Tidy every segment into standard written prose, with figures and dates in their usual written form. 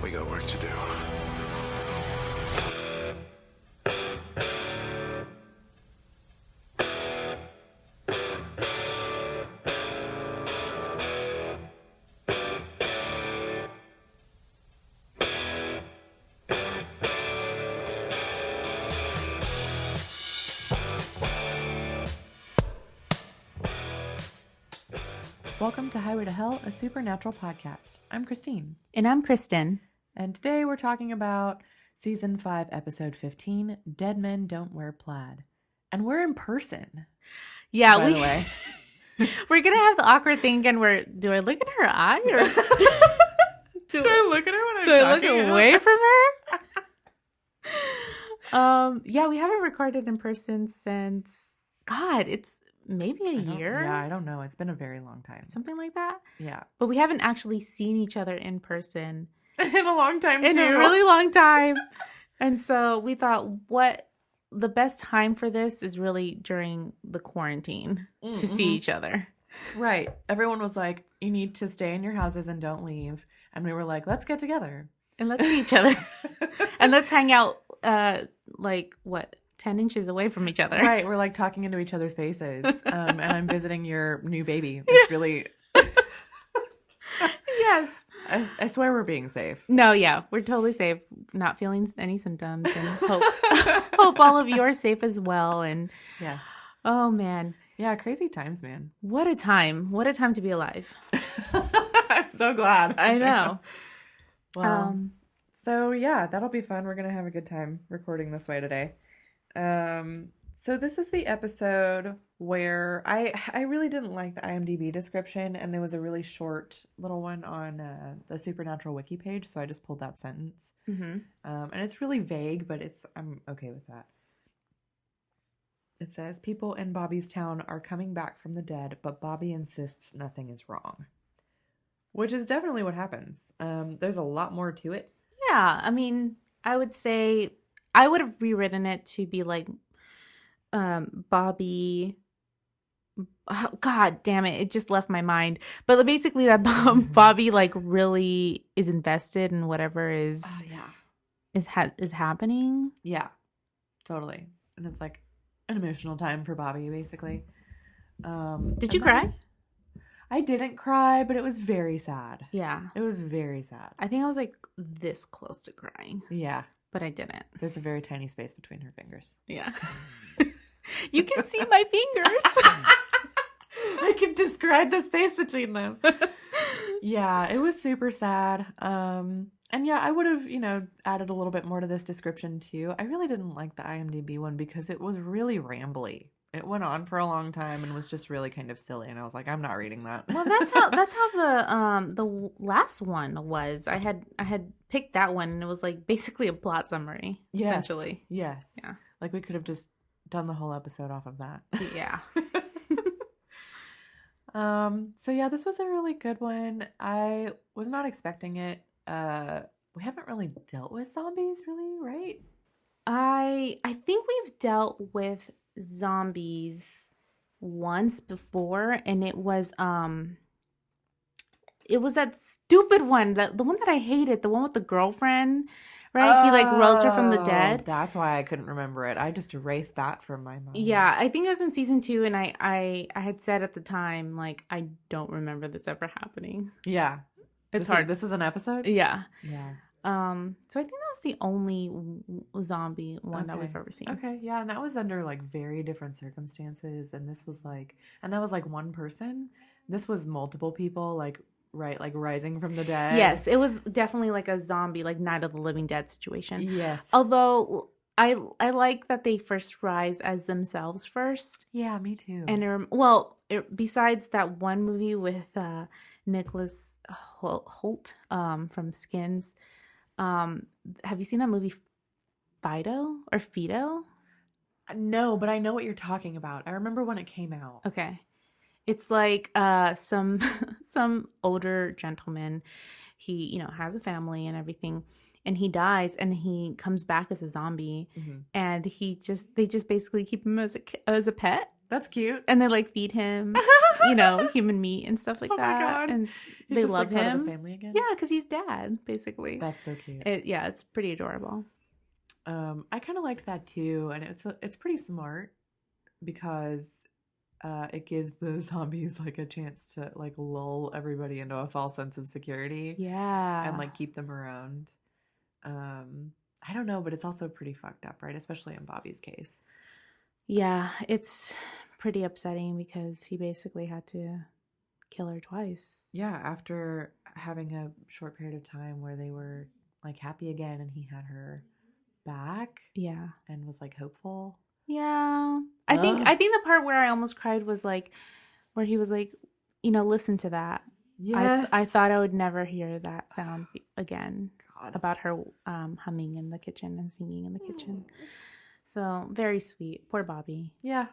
We got work to do. Welcome to Highway to Hell, a supernatural podcast. I'm Christine. And I'm Kristen. And today we're talking about Season 5, Episode 15, Dead Men Don't Wear Plaid. And we're in person. Yeah, by the way. We're going to have the awkward thing again where, do I look at her eye? Or do I look at her when I'm do I talking? look away from her? Yeah, we haven't recorded in person since, God, it's maybe a year? Yeah, I don't know. It's been a very long time. Something like that? Yeah. But we haven't actually seen each other in person. In a long time, In too. a really long time. And so we thought the best time for this is really during the quarantine to see each other. Right. Everyone was like, you need to stay in your houses and don't leave. And we were like, let's get together. And let's see each other. And let's hang out, 10 inches away from each other. Right. We're like talking into each other's faces. And I'm visiting your new baby. It's really... Yes. I swear we're being safe. No, yeah. We're totally safe. Not feeling any symptoms. And hope all of you are safe as well. And yes. Oh, man. Yeah, crazy times, man. What a time. What a time to be alive. I'm so glad. I know. Well, so yeah, that'll be fun. We're going to have a good time recording this way today. So this is the episode where I really didn't like the IMDb description, and there was a really short little one on the Supernatural Wiki page, so I just pulled that sentence. Mm-hmm. And it's really vague, but I'm okay with that. It says, people in Bobby's town are coming back from the dead, but Bobby insists nothing is wrong. Which is definitely what happens. There's a lot more to it. Yeah, I mean, I would say I would have rewritten it to be like Bobby. Oh, God damn it just left my mind. But basically that Bobby like really is invested in whatever is happening. Yeah, totally. And it's like an emotional time for Bobby, basically. Did you cry? I didn't cry, but it was very sad. Yeah. It was very sad. I think I was like this close to crying. Yeah. But I didn't. There's a very tiny space between her fingers. Yeah. You can see my fingers. I can describe the space between them. Yeah, it was super sad. And yeah, I would have, added a little bit more to this description too. I really didn't like the IMDb one because it was really rambly. It went on for a long time and was just really kind of silly, and I was like, I'm not reading that. Well, that's how the last one was. I had picked that one, and it was like basically a plot summary, essentially. Yes. Yeah. Like we could have just done the whole episode off of that. Yeah. So yeah, this was a really good one. I was not expecting it. We haven't really dealt with zombies, really, right? I think we've dealt with zombies once before, and it was that stupid one, the one that I hated, the one with the girlfriend, right? He like rose her from the dead. That's why I couldn't remember it. I just erased that from my mind. Yeah, I think it was in season 2, and I had said at the time, like, I don't remember this ever happening. Yeah. It's hard. This is an episode? Yeah. Yeah. So I think that was the only zombie one that we've ever seen. Okay, yeah, and that was under like very different circumstances, and this was like, and that was like one person. This was multiple people, like rising from the dead. Yes, it was definitely like a zombie, like Night of the Living Dead situation. Yes. Although I like that they first rise as themselves first. Yeah, me too. And besides that one movie with Nicholas Holt from Skins. Have you seen that movie Fido? No, but I know what you're talking about. I remember when it came out. Okay. It's like some older gentleman. He, has a family and everything, and he dies and he comes back as a zombie, and they just basically keep him as a pet. That's cute. And they like feed him, human meat and stuff like Oh my that. God. And He's they just, love like, part of him. the family again? Yeah, because he's dad, basically. That's so cute. It's pretty adorable. I kind of liked that too, and it's pretty smart because it gives the zombies like a chance to like lull everybody into a false sense of security. Yeah. And like keep them around. I don't know, but it's also pretty fucked up, right? Especially in Bobby's case. Yeah, it's pretty upsetting because he basically had to kill her twice. Yeah, after having a short period of time where they were like happy again and he had her back. Yeah. And was like hopeful. Yeah. I think the part where I almost cried was like where he was like, listen to that. Yes. I thought I would never hear that sound again. God. About her humming in the kitchen and singing in the kitchen. So very sweet. Poor Bobby. Yeah.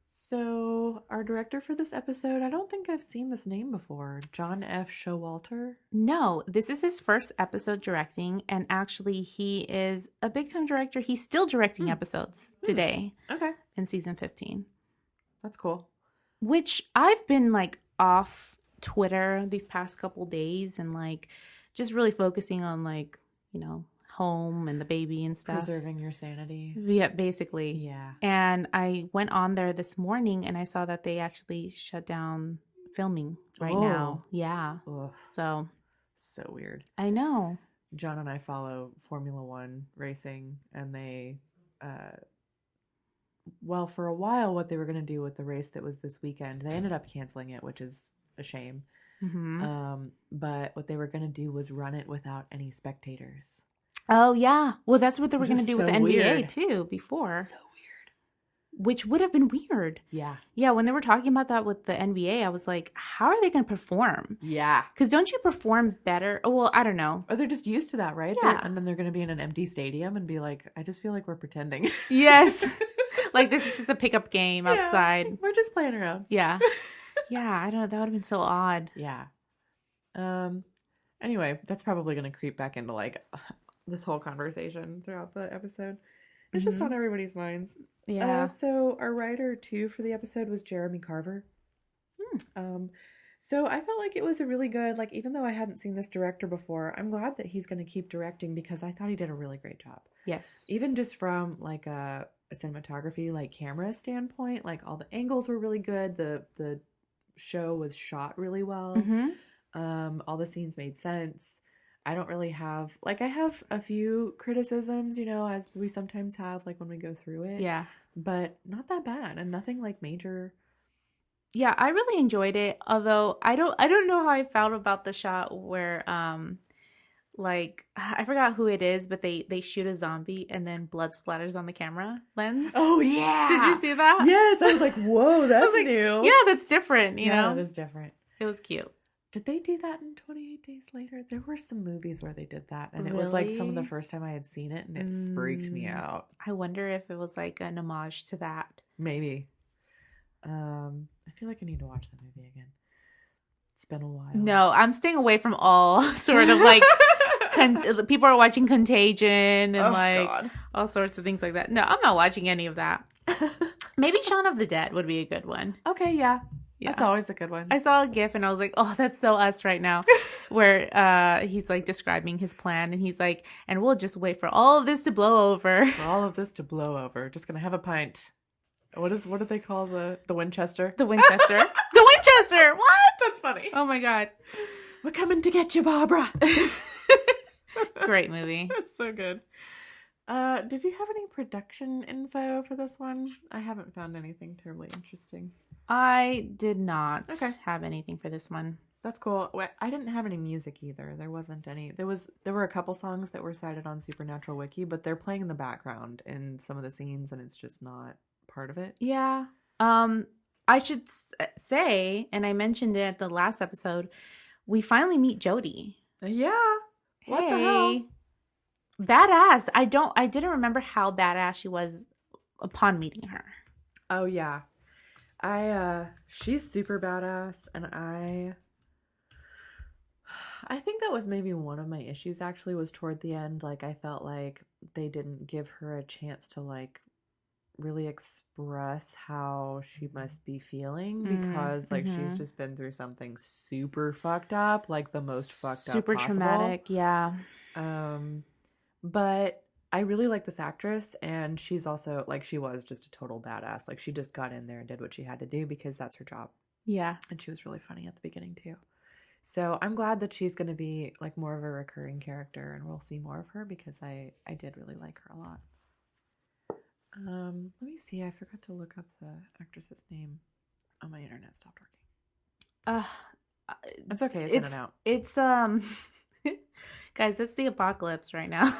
So our director for this episode, I don't think I've seen this name before. John F. Showalter. No, this is his first episode directing, and actually he is a big time director. He's still directing episodes today. Okay. In season 15. That's cool. Which I've been like off Twitter these past couple days and like just really focusing on like, home and the baby and stuff. Preserving your sanity. Yeah, basically. Yeah. And I went on there this morning and I saw that they actually shut down filming right now. Yeah. Ugh. So weird. I know. John and I follow Formula One racing, and they, for a while, what they were going to do with the race that was this weekend, they ended up canceling it, which is a shame. Mm-hmm. But what they were going to do was run it without any spectators. Oh, yeah. Well, that's what they were going to do with the NBA, weird. too, before. So weird. Which would have been weird. Yeah. Yeah, when they were talking about that with the NBA, I was like, how are they going to perform? Yeah. Because don't you perform better? Well, I don't know. Or they're just used to that, right? Yeah. And then they're going to be in an empty stadium and be like, I just feel like we're pretending. Yes. Like, this is just a pickup game outside. We're just playing around. Yeah. Yeah, I don't know. That would have been so odd. Yeah. Anyway, that's probably going to creep back into like this whole conversation throughout the episode. It's just on everybody's minds. Yeah. So our writer too for the episode was Jeremy Carver. So I felt like it was a really good, like, even though I hadn't seen this director before, I'm glad that he's going to keep directing because I thought he did a really great job. Yes. Even just from like a cinematography, like camera standpoint, like all the angles were really good. The show was shot really well. All the scenes made sense. I don't really have, like, I have a few criticisms, as we sometimes have, like, when we go through it. Yeah. But not that bad, and nothing, like, major. Yeah, I really enjoyed it. Although, I don't know how I felt about the shot where, like, I forgot who it is, but they shoot a zombie and then blood splatters on the camera lens. Oh, yeah! Did you see that? Yes, I was like, whoa, that's new. Yeah, that's different, you know? Yeah, it is different. It was cute. Did they do that in 28 Days Later? There were some movies where they did that, and it Really? was like some of the first time I had seen it, and it freaked me out. I wonder if it was like an homage to that. Maybe. I feel like I need to watch the movie again. It's been a while. No, I'm staying away from all sort of like people are watching Contagion and God. all sorts of things like that. No, I'm not watching any of that. Maybe Shaun of the Dead would be a good one. Okay, yeah. That's always a good one. I saw a GIF and I was like, oh, that's so us right now. Where he's like describing his plan and he's like, and we'll just wait for all of this to blow over. For all of this to blow over. Just gonna have a pint. What do they call the Winchester? The Winchester. The Winchester! What? That's funny. Oh my God. We're coming to get you, Barbara. Great movie. It's so good. Did you have any production info for this one? I haven't found anything terribly interesting. I did not have anything for this one. That's cool. I didn't have any music either. There wasn't any. There were a couple songs that were cited on Supernatural Wiki, but they're playing in the background in some of the scenes, and it's just not part of it. Yeah. I should say, and I mentioned it at the last episode, we finally meet Jody. Yeah. What the hell? Badass. I didn't remember how badass she was upon meeting her. Oh yeah. She's super badass, and I think that was maybe one of my issues actually was toward the end. Like, I felt like they didn't give her a chance to like really express how she must be feeling because like she's just been through something super fucked up, like the most fucked up Super possible. traumatic, yeah. But I really like this actress, and she's also like she was just a total badass. Like she just got in there and did what she had to do because that's her job. Yeah. And she was really funny at the beginning too. So I'm glad that she's going to be like more of a recurring character, and we'll see more of her because I did really like her a lot. Let me see. I forgot to look up the actress's name. Oh, my internet stopped working. It's okay. It's in and out. It's guys, it's the apocalypse right now.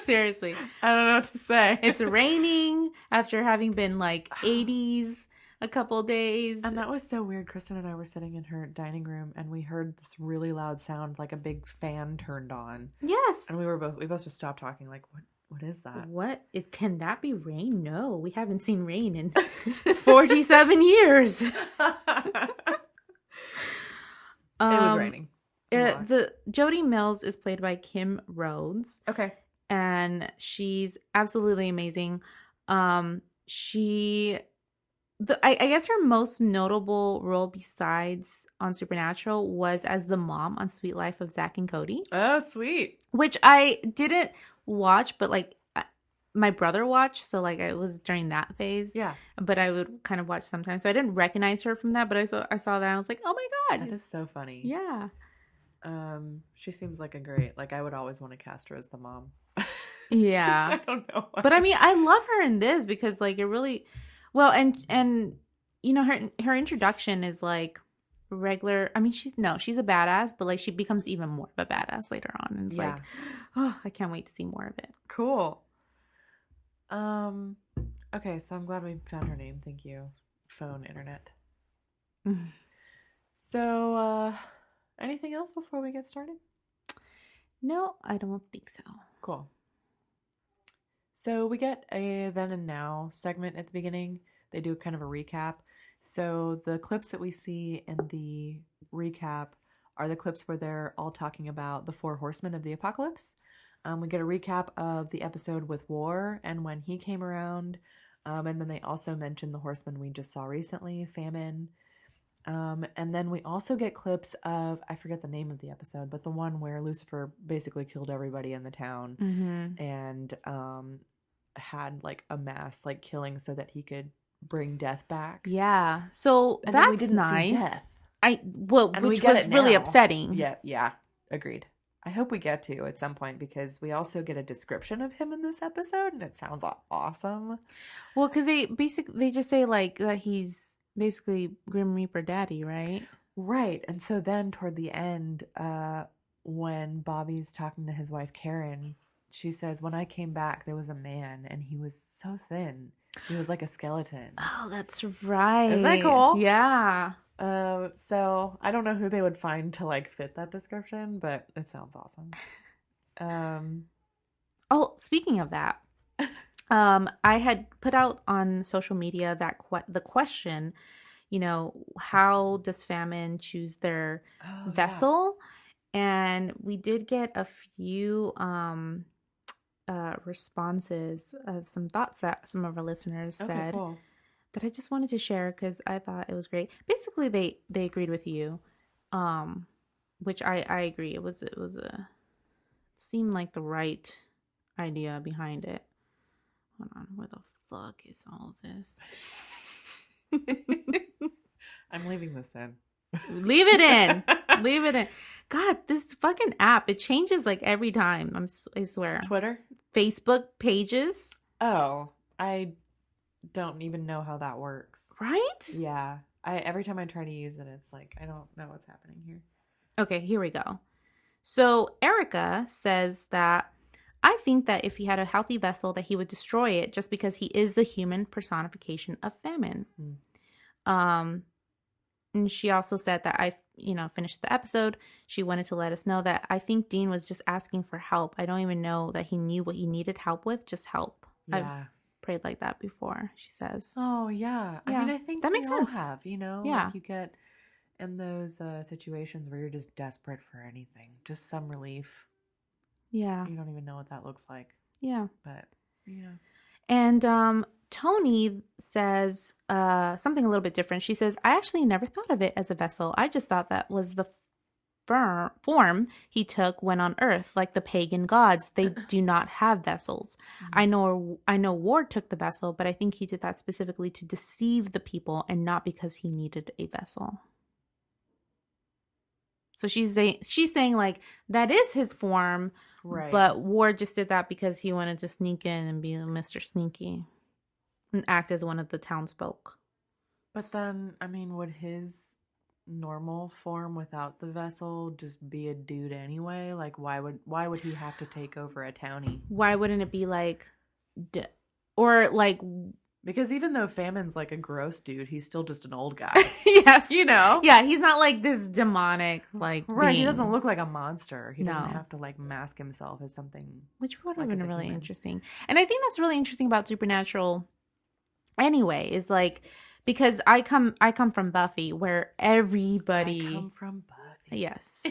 Seriously, I don't know what to say. It's raining after having been like 80s a couple days. And that was so weird. Kristen and I were sitting in her dining room and we heard this really loud sound, like a big fan turned on. Yes. And we both just stopped talking, like, what is that? Can that be rain? No, we haven't seen rain in 47 years. It was raining. The Jodie Mills is played by Kim Rhodes. Okay. And she's absolutely amazing. I guess her most notable role besides on Supernatural was as the mom on Sweet Life of Zach and Cody. Oh, sweet. Which I didn't watch, but like my brother watched, so like it was during that phase. Yeah. But I would kind of watch sometimes. So I didn't recognize her from that, but I saw that and I was like, oh my God. That is so funny. Yeah. She seems like a great, like I would always want to cast her as the mom. Yeah. I don't know why. But I mean, I love her in this because like it really well and you know her introduction is like regular. I mean, she's a badass, but like she becomes even more of a badass later on, and it's like, oh, I can't wait to see more of it. Cool. Okay, so I'm glad we found her name. Thank you, phone internet. So, anything else before we get started? No, I don't think so. Cool. So we get a then and now segment at the beginning. They do kind of a recap. So the clips that we see in the recap are the clips where they're all talking about the 4 horsemen of the apocalypse. We get a recap of the episode with War and when he came around. And then they also mention the horsemen we just saw recently, Famine. And then we also get clips of, I forget the name of the episode, but the one where Lucifer basically killed everybody in the town and had like a mass like killing so that he could bring death back. Yeah. So and that's we didn't nice. See death. Which was really upsetting. Yeah. Agreed. I hope we get to at some point because we also get a description of him in this episode and it sounds awesome. Well, because they just say like that he's basically Grim Reaper Daddy, right? Right. And so then toward the end, when Bobby's talking to his wife Karen, she says, when I came back, there was a man and he was so thin. He was like a skeleton. Oh, that's right. Isn't that cool? Yeah. So I don't know who they would find to like fit that description, but it sounds awesome. Oh, speaking of that, I had put out on social media that the question, you know, how does Famine choose their vessel? Yeah. And we did get a few responses of some thoughts that some of our listeners said. Cool. That I just wanted to share because I thought it was great. Basically, they agreed with you, which I agree. It seemed like the right idea behind it. Hold on, where the fuck is all of this? I'm leaving this in. Leave it in. Leave it in. God, this fucking app, it changes like every time. I swear. Twitter? Facebook pages? Oh, I don't even know how that works. Right? Yeah. Every time I try to use it, it's like, I don't know what's happening here. Okay, here we go. So Erica says that I think that if he had a healthy vessel that he would destroy it just because he is the human personification of famine. And she also said that I finished the episode. She wanted to let us know that I think Dean was just asking for help. I don't even know that he knew what he needed help with, just help. Yeah. I've prayed like that before, she says. Oh, yeah. I mean, I think that makes sense. Have, Yeah. Like you get in those situations where you're just desperate for anything, just some relief. Yeah. You don't even know what that looks like. Yeah. But, yeah. And Tony says something a little bit different. She says, I actually never thought of it as a vessel. I just thought that was the form he took when on Earth, like the pagan gods. They do not have vessels. I know Ward took the vessel, but I think he did that specifically to deceive the people and not because he needed a vessel. So she's saying like that is his form, Right. but Ward just did that because he wanted to sneak in and be Mr. Sneaky and act as one of the townsfolk. But then, I mean, would his normal form without the vessel just be a dude anyway? Like, why would he have to take over a townie? Why wouldn't it be like, or like? Because even though Famine's like a gross dude, he's still just an old guy. Yes. You know? Yeah, he's not like this demonic, like, right. being. He doesn't look like a monster. He No. doesn't have to like mask himself as something. Which would have like been as a really human. interesting. And I think that's really interesting about Supernatural anyway, is like, because I come from Buffy, where everybody. I come from Buffy. Yes.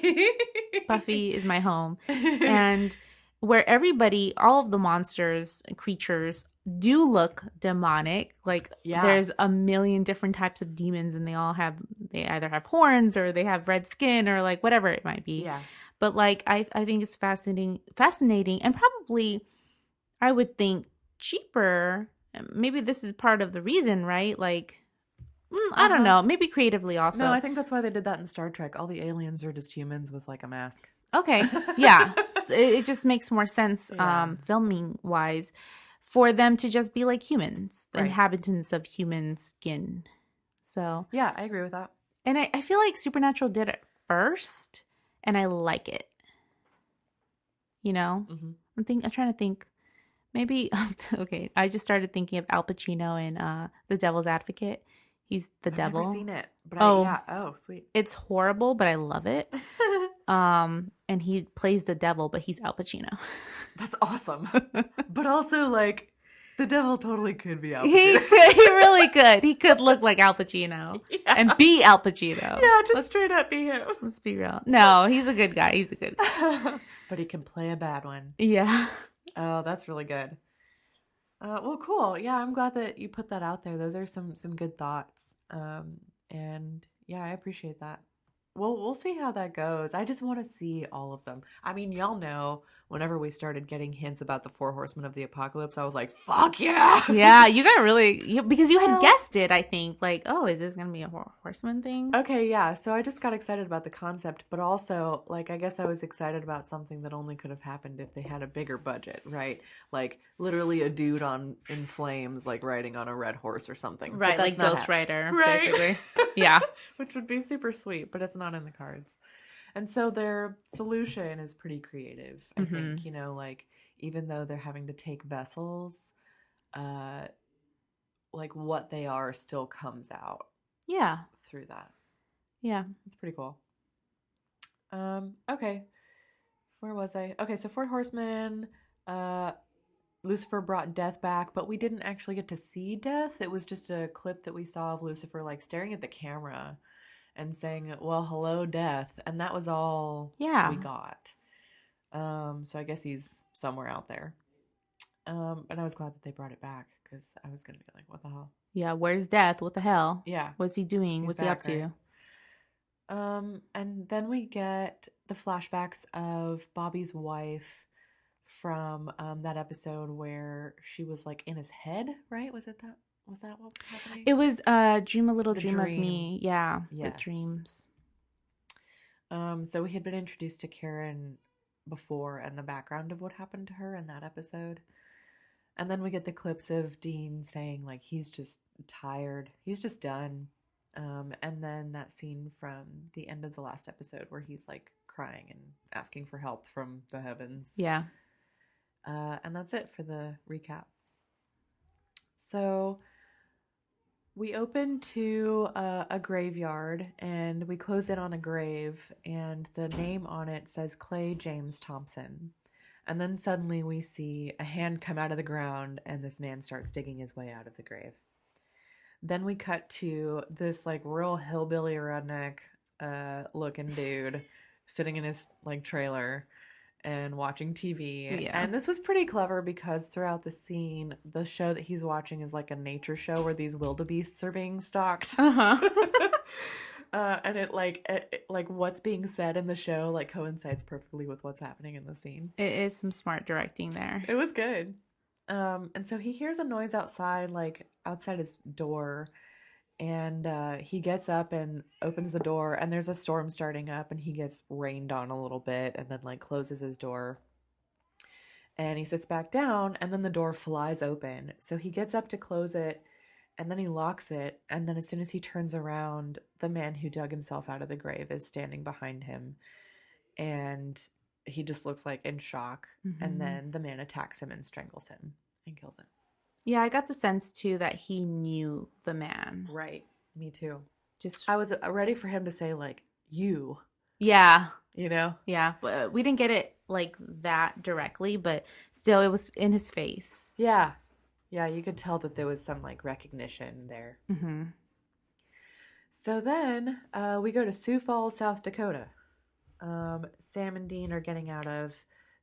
Buffy is my home. And where everybody, all of the monsters and creatures do look demonic. Like, there's a million different types of demons, and they either have horns or they have red skin or like whatever it might be. Yeah. But like, I think it's fascinating and probably, I would think, cheaper. Maybe this is part of the reason, right? Like, I don't know. Maybe creatively also. No, I think that's why they did that in Star Trek. All the aliens are just humans with like a mask. Okay. Yeah. It just makes more sense, filming wise, for them to just be like humans, the inhabitants of human skin. So. Yeah, I agree with that. And I feel like Supernatural did it first, and I like it. You know? Mm-hmm. I'm trying to think. Maybe, okay, I just started thinking of Al Pacino in The Devil's Advocate. He's the devil. I've never seen it, but oh, sweet. It's horrible, but I love it. And he plays the devil, but he's Al Pacino. That's awesome. But also, like, the devil totally could be Al Pacino. He really could. He could look like Al Pacino and be Al Pacino. Yeah, just straight up be him. Let's be real. No, he's a good guy. He's a good guy. But he can play a bad one. Yeah. Oh, that's really good. Well, cool. Yeah, I'm glad that you put that out there. Those are some good thoughts. And yeah, I appreciate that. Well, we'll see how that goes. I just want to see all of them. I mean, y'all know, whenever we started getting hints about the 4 Horsemen of the Apocalypse, I was like, fuck yeah! Yeah, you got really... because you had guessed it, I think. Like, oh, is this going to be a Horseman thing? Okay, yeah. So I just got excited about the concept, but also, like, I guess I was excited about something that only could have happened if they had a bigger budget, right? Like, literally a dude in flames, like, riding on a red horse or something. Right, like Ghost Rider, right? Basically. Yeah. Which would be super sweet, but it's not in the cards. And so their solution is pretty creative, I think. You know, like, even though they're having to take vessels, like, what they are still comes out. Yeah. Through that. Yeah. It's pretty cool. Okay. Where was I? Okay, so 4 Horsemen, Lucifer brought Death back, but we didn't actually get to see Death. It was just a clip that we saw of Lucifer, like, staring at the camera and saying, well, hello, Death. And that was all we got. So I guess he's somewhere out there. And I was glad that they brought it back, because I was going to be like, what the hell? Yeah, where's Death? What the hell? Yeah. What's he doing? What's he up to? And then we get the flashbacks of Bobby's wife from that episode where she was like in his head, right? Was that what was happening? It was Dream a Little Dream of Me. Yeah, yes. The dreams. So we had been introduced to Karen before and the background of what happened to her in that episode. And then we get the clips of Dean saying, like, he's just tired. He's just done. And then that scene from the end of the last episode where he's, like, crying and asking for help from the heavens. Yeah. And that's it for the recap. So we open to a graveyard, and we close in on a grave, and the name on it says Clay James Thompson. And then suddenly we see a hand come out of the ground, and this man starts digging his way out of the grave. Then we cut to this, like, real hillbilly redneck looking dude sitting in his, like, trailer. and watching TV. Yeah. And this was pretty clever because throughout the scene, the show that he's watching is like a nature show where these wildebeests are being stalked. And it like what's being said in the show like coincides perfectly with what's happening in the scene. It is some smart directing there. It was good. And so he hears a noise outside, like outside his door. And he gets up and opens the door, and there's a storm starting up, and he gets rained on a little bit, and then like closes his door. And he sits back down, and then the door flies open. So he gets up to close it, and then he locks it. And then as soon as he turns around, the man who dug himself out of the grave is standing behind him. And he just looks like in shock. Mm-hmm. And then the man attacks him and strangles him and kills him. Yeah, I got the sense too that he knew the man. Right. Me too. Just I was ready for him to say like, you. Yeah. You know? Yeah, but we didn't get it like that directly, but still it was in his face. Yeah. Yeah, you could tell that there was some like recognition there. Mm-hmm. So then we go to Sioux Falls, South Dakota. Sam and Dean are getting out of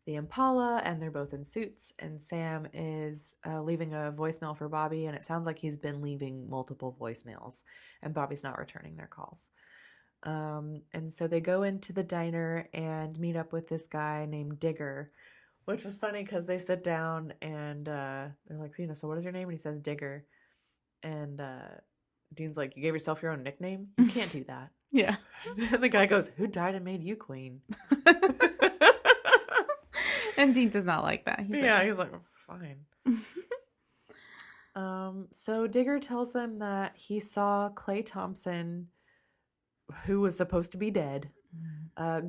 the Impala, and they're both in suits, and Sam is leaving a voicemail for Bobby, and it sounds like he's been leaving multiple voicemails, and Bobby's not returning their calls. And so they go into the diner and meet up with this guy named Digger, which was funny because they sit down and they're like, so what is your name? And he says Digger. And Dean's like, you gave yourself your own nickname? You can't do that. Yeah. And the guy goes, who died and made you queen? And Dean does not like that. He's like, oh, fine. So Digger tells them that he saw Clay Thompson, who was supposed to be dead,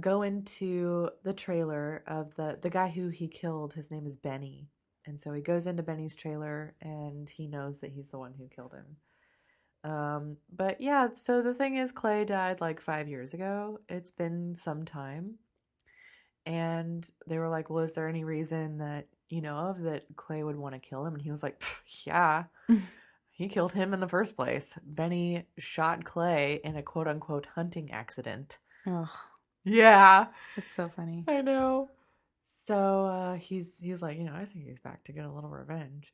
go into the trailer of the guy who he killed. His name is Benny. And so he goes into Benny's trailer, and he knows that he's the one who killed him. But yeah, so the thing is, Clay died like 5 years ago. It's been some time. And they were like, well, is there any reason that you know of that Clay would want to kill him? And he was like, yeah, he killed him in the first place. Benny shot Clay in a quote unquote hunting accident. Ugh. Yeah. It's so funny. I know. So he's like, I think he's back to get a little revenge.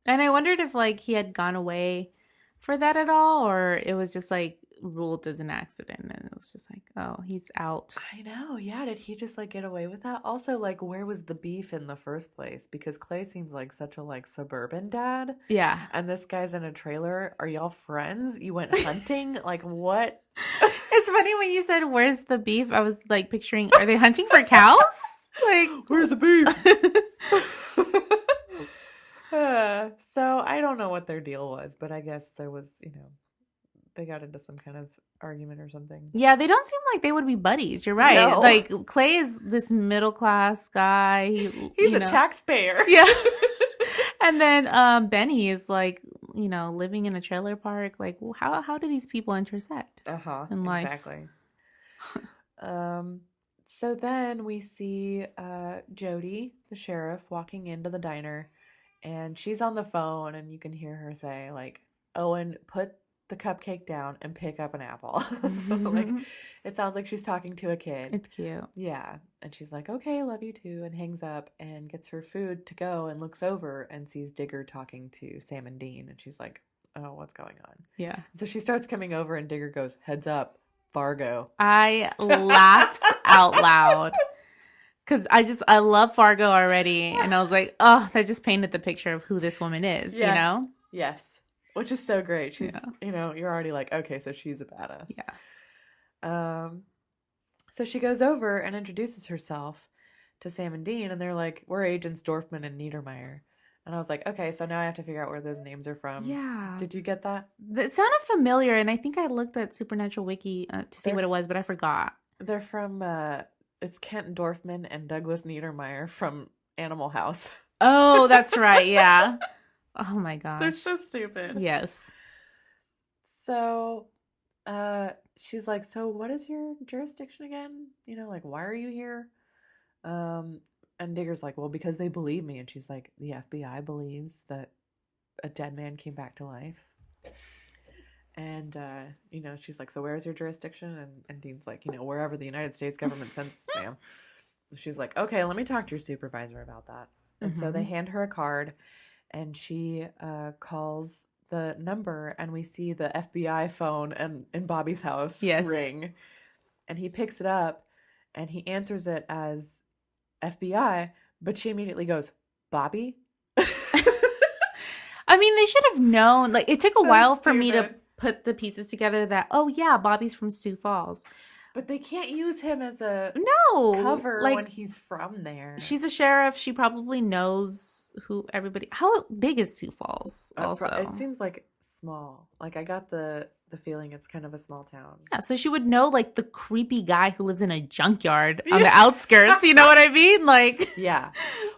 And I wondered if like he had gone away for that at all, or it was just like ruled as an accident and it was just like, oh, he's out. I know. Yeah. Did he just like get away with that? Also, like, where was the beef in the first place? Because Clay seems like such a like suburban dad. Yeah. And this guy's in a trailer. Are y'all friends? You went hunting? Like, what? It's funny when you said, where's the beef? I was like picturing, are they hunting for cows? Like, where's the beef? So I don't know what their deal was, but I guess there was, they got into some kind of argument or something. Yeah, they don't seem like they would be buddies. You're right. No. Like, Clay is this middle class guy. He's a taxpayer. Yeah. And then Benny is like, living in a trailer park. Like, how do these people intersect? In life? Exactly. So then we see Jody, the sheriff, walking into the diner, and she's on the phone, and you can hear her say, like, Owen, put the cupcake down and pick up an apple. Like, it sounds like she's talking to a kid. It's cute. Yeah. And she's like, okay, love you too, and hangs up and gets her food to go and looks over and sees Digger talking to Sam and Dean, and she's like, oh, what's going on? Yeah. So she starts coming over, and Digger goes, heads up, Fargo. I laughed out loud because I love Fargo already, and I was like, oh, that just painted the picture of who this woman is. Yes. Yes. Which is so great. She's, you're already like, okay, so she's a badass. Yeah. So she goes over and introduces herself to Sam and Dean, and they're like, we're agents Dorfman and Niedermeyer. And I was like, okay, so now I have to figure out where those names are from. Yeah. Did you get that? It sounded familiar, and I think I looked at Supernatural Wiki to see what it was, but I forgot. They're from, it's Kent Dorfman and Douglas Niedermeyer from Animal House. Oh, that's right, yeah. Oh my gosh. They're so stupid. Yes. So, she's like, so what is your jurisdiction again? Like, why are you here? And Digger's like, well, because they believe me. And she's like, the FBI believes that a dead man came back to life. And, she's like, so where's your jurisdiction? And Dean's like, wherever the United States government sends us, ma'am. she's like, okay, let me talk to your supervisor about that. And so they hand her a card, and she calls the number, and we see the FBI phone and in Bobby's house ring. And he picks it up, and he answers it as FBI, but she immediately goes, Bobby? I mean, they should have known. Like, it took a while for me to stupid. put the pieces together that, oh, yeah, Bobby's from Sioux Falls. But they can't use him as a No. cover Like, when he's from there. she's a sheriff. She probably knows who everybody... How big is Sioux Falls, also? It seems like small. Like, I got the feeling it's kind of a small town. Yeah, so she would know, like, the creepy guy who lives in a junkyard on the outskirts. You know what I mean? Like... Yeah.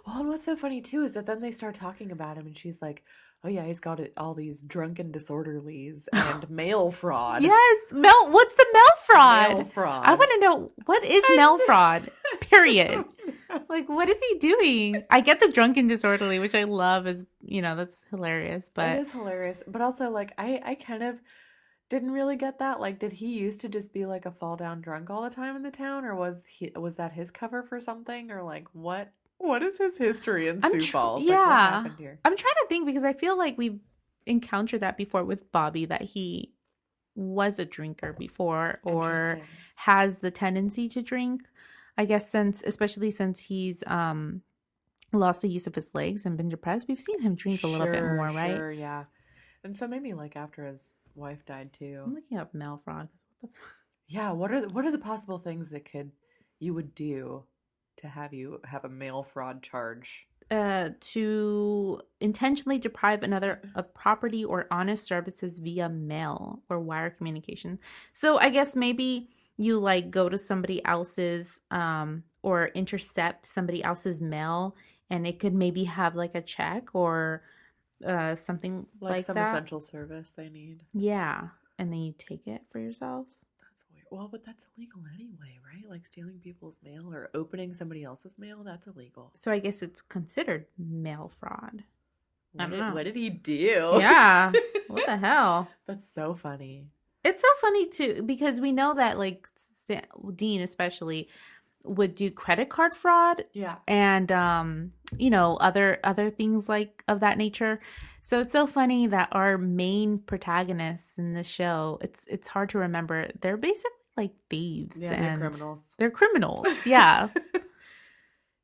Well, and what's so funny, too, is that then they start talking about him, and she's like, oh, yeah, he's got all these drunken disorderlies and mail fraud. Yes. What's the mail fraud? Mail fraud. I want to know, what is mail fraud? Period. Like, what is he doing? I get the drunken disorderly, which I love, is, that's hilarious. But it is hilarious. But also, like, I kind of didn't really get that. Like, did he used to just be like a fall down drunk all the time in the town, or was that his cover for something, or like what is his history in Sioux Falls? Yeah, like, what happened here? I'm trying to think, because I feel like we've encountered that before with Bobby, that he was a drinker before or has the tendency to drink. I guess especially since he's lost the use of his legs and been depressed, we've seen him drink a little bit more, right? Sure, yeah. And so maybe like after his wife died too. I'm looking up mail fraud. Yeah, what are the possible things that you would do to have a mail fraud charge? To intentionally deprive another of property or honest services via mail or wire communication. So I guess maybe you like go to somebody else's or intercept somebody else's mail, and it could maybe have like a check or something like some that. Essential service they need. Yeah, and then you take it for yourself. That's weird. Well, but that's illegal anyway, right? Like stealing people's mail or opening somebody else's mail, that's illegal. So I guess it's considered mail fraud. I don't know. What did he do? Yeah. What the hell? That's so funny. It's so funny too, because we know that like Dean especially would do credit card fraud. Yeah. And other things like of that nature. So it's so funny that our main protagonists in this show, it's hard to remember, they're basically like thieves. Yeah, and they're criminals. They're criminals. Yeah.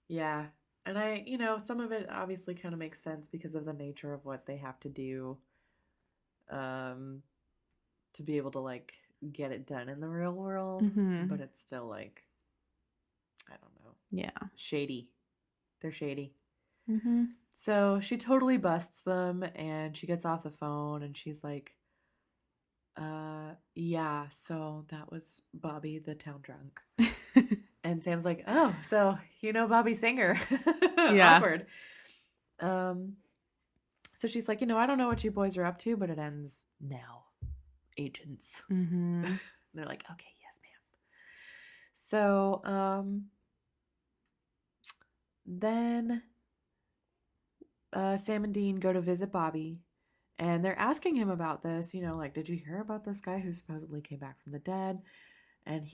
Yeah. And some of it obviously kind of makes sense because of the nature of what they have to do to be able to like get it done in the real world. Mm-hmm. But it's still like, I don't know. Yeah. Shady. They're shady. Mm-hmm. So she totally busts them, and she gets off the phone, and she's like, yeah, so that was Bobby the town drunk. And Sam's like, oh, so Bobby Singer. Yeah. Awkward. So she's like, I don't know what you boys are up to, but it ends now. Agents. Mm-hmm. And they're like, okay, yes, ma'am. So, then Sam and Dean go to visit Bobby, and they're asking him about this, like, did you hear about this guy who supposedly came back from the dead? And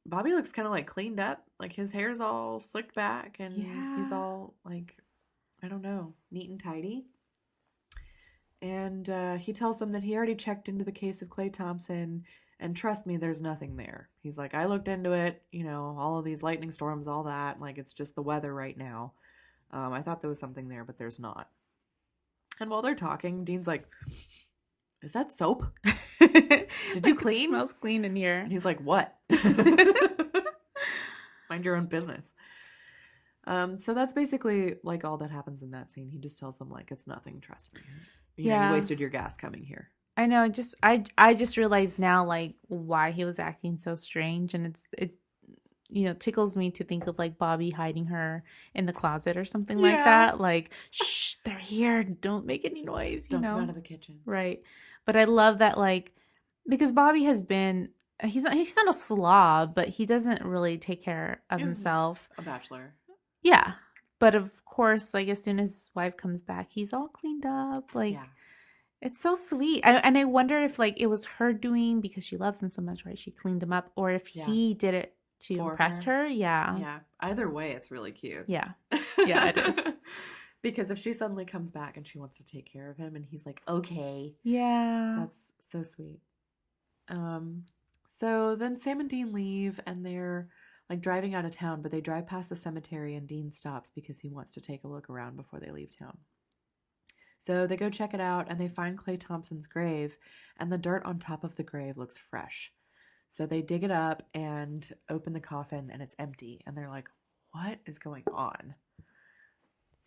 Bobby looks kind of like cleaned up, like his hair's all slicked back, and he's all like, I don't know, neat and tidy. And he tells them that he already checked into the case of Clay Thompson, and trust me, there's nothing there. He's like, I looked into it, all of these lightning storms, all that. Like, it's just the weather right now. I thought there was something there, but there's not. And while they're talking, Dean's like, is that soap? Did you clean? It smells clean in here. And he's like, what? Mind your own business. So that's basically like all that happens in that scene. He just tells them like, it's nothing, trust me. You wasted your gas coming here. I know. I just realized now like why he was acting so strange, and it tickles me to think of like Bobby hiding her in the closet or something like that. Like, shh, they're here. Don't make any noise. Don't come out of the kitchen. Right. But I love that like because Bobby has been he's not a slob, but he doesn't really take care of himself. A bachelor. Yeah. But of course, like as soon as his wife comes back, he's all cleaned up. Like it's so sweet. And I wonder if like it was her doing because she loves him so much, right? She cleaned him up, or if he did it to For impress her. Yeah. Yeah. Either way, it's really cute. Yeah. Yeah, it is. Because if she suddenly comes back and she wants to take care of him and he's like, okay. Yeah. That's so sweet. So then Sam and Dean leave and they're like driving out of town, but they drive past the cemetery and Dean stops because he wants to take a look around before they leave town. So they go check it out and they find Clay Thompson's grave, and the dirt on top of the grave looks fresh. So they dig it up and open the coffin and it's empty. And they're like, what is going on?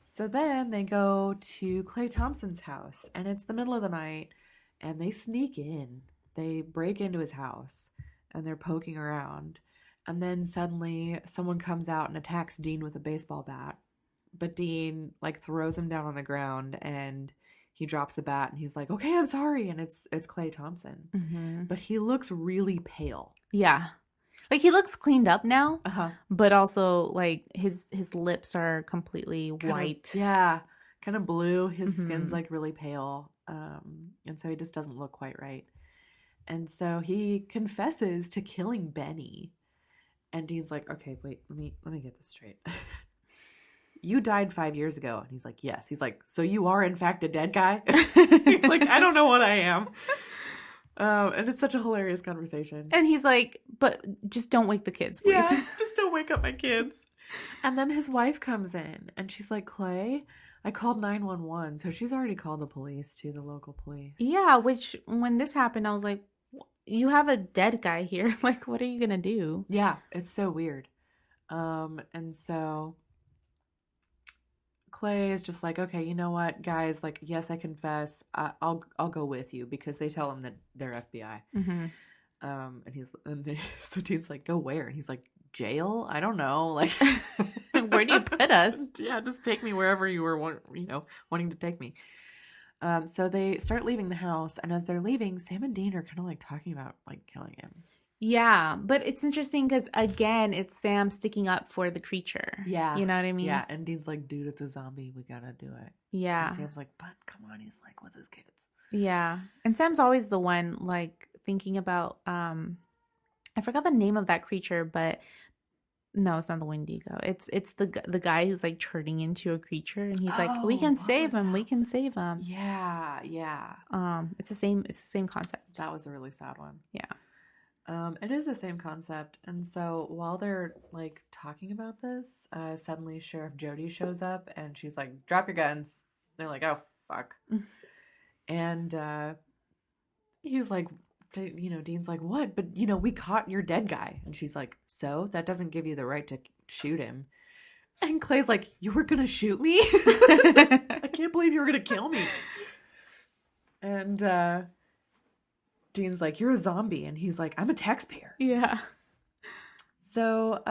So then they go to Clay Thompson's house and it's the middle of the night and they sneak in. They break into his house and they're poking around. And then suddenly someone comes out and attacks Dean with a baseball bat. But Dean like throws him down on the ground and he drops the bat and he's like, okay, I'm sorry. And it's Clay Thompson. Mm-hmm. But he looks really pale. Yeah. Like he looks cleaned up now, Uh-huh. but also like his lips are completely white. Yeah. Kind of blue. His Mm-hmm. skin's like really pale. And so he just doesn't look quite right. And so he confesses to killing Benny. And Dean's like, okay, wait, let me get this straight. You died 5 years ago. And he's like, yes. He's like, so you are in fact a dead guy? He's like, I don't know what I am. And it's such a hilarious conversation. And he's like, but just don't wake the kids, please. Yeah, just don't wake up my kids. And then his wife comes in and she's like, Clay, I called 911. So she's already called the police too, the local police. Yeah, which when this happened, I was like, you have a dead guy here. Like, what are you going to do? Yeah, it's so weird. And so Clay is just like, okay, you know what, guys? Like, yes, I confess. I'll go with you, because they tell him that they're FBI. Mm-hmm. So Dean's like, go where? And he's like, jail? I don't know. Like, Where do you put us? Yeah, just take me wherever you were, wanting to take me. So they start leaving the house, and as they're leaving, Sam and Dean are kind of like talking about like killing him. Yeah, but it's interesting because again, it's Sam sticking up for the creature. Yeah, you know what I mean. Yeah, and Dean's like, dude, it's a zombie. We gotta do it. Yeah, and Sam's like, but come on, he's like with his kids. Yeah, and Sam's always the one like thinking about. I forgot the name of that creature, but no, it's not the Wendigo. It's the guy who's like turning into a creature, and he's like, we can save him. We can save him. Yeah, yeah. It's the same concept. That was a really sad one. Yeah. It is the same concept. And so while they're like talking about this, suddenly Sheriff Jody shows up and she's like, drop your guns. They're like, oh, fuck. And he's like, Dean's like, what? But, we caught your dead guy. And she's like, so? That doesn't give you the right to shoot him. And Clay's like, you were going to shoot me? I can't believe you were going to kill me. And Dean's like, you're a zombie. And he's like, I'm a taxpayer. Yeah. So,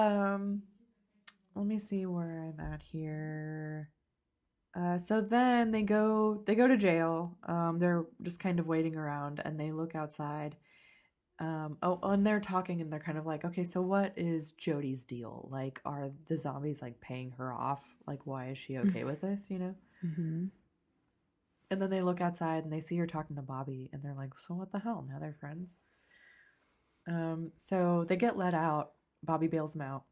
let me see where I'm at here. So then they go to jail. They're just kind of waiting around, and they look outside. And they're talking, and they're kind of like, okay, so what is Jody's deal? Like, are the zombies like paying her off? Like, why is she okay with this, Mm-hmm. And then they look outside and they see her talking to Bobby, and they're like, so what the hell? Now they're friends. So they get let out. Bobby bails them out.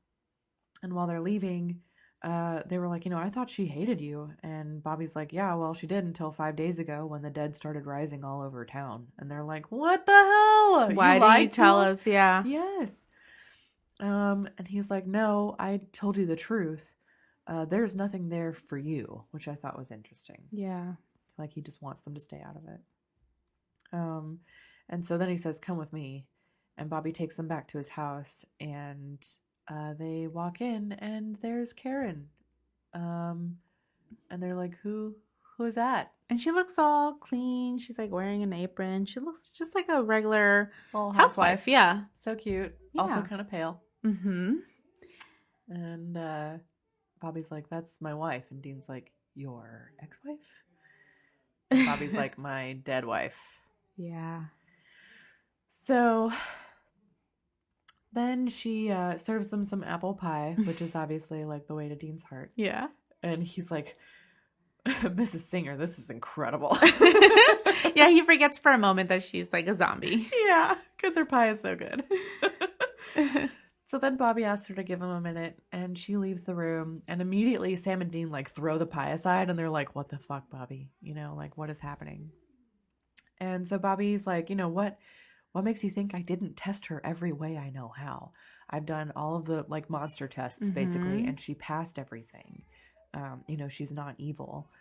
And while they're leaving, they were like, I thought she hated you. And Bobby's like, yeah, well, she did until 5 days ago when the dead started rising all over town. And they're like, what the hell? Why did you tell us? Yeah. Yes. And he's like, no, I told you the truth. There's nothing there for you, which I thought was interesting. Yeah. Like he just wants them to stay out of it. And so then he says, come with me. And Bobby takes them back to his house, and they walk in, and there's Karen. And they're like, who's that? And she looks all clean. She's like wearing an apron. She looks just like a regular Well, housewife. Yeah. So cute. Yeah. Also kind of pale. Mm-hmm. And Bobby's like, that's my wife. And Dean's like, your ex-wife? And Bobby's like, my dead wife. Yeah. So then she serves them some apple pie, which is obviously like the way to Dean's heart. Yeah. And he's like, Mrs. Singer, this is incredible. Yeah, he forgets for a moment that she's like a zombie. Yeah, because her pie is so good. So then Bobby asks her to give him a minute, and she leaves the room, and immediately Sam and Dean like throw the pie aside, and they're like, what the fuck, Bobby? You know, like, what is happening? And so Bobby's like, you know, what makes you think I didn't test her every way I know how? I've done all of the like monster tests basically, and she passed everything. You know, she's not evil.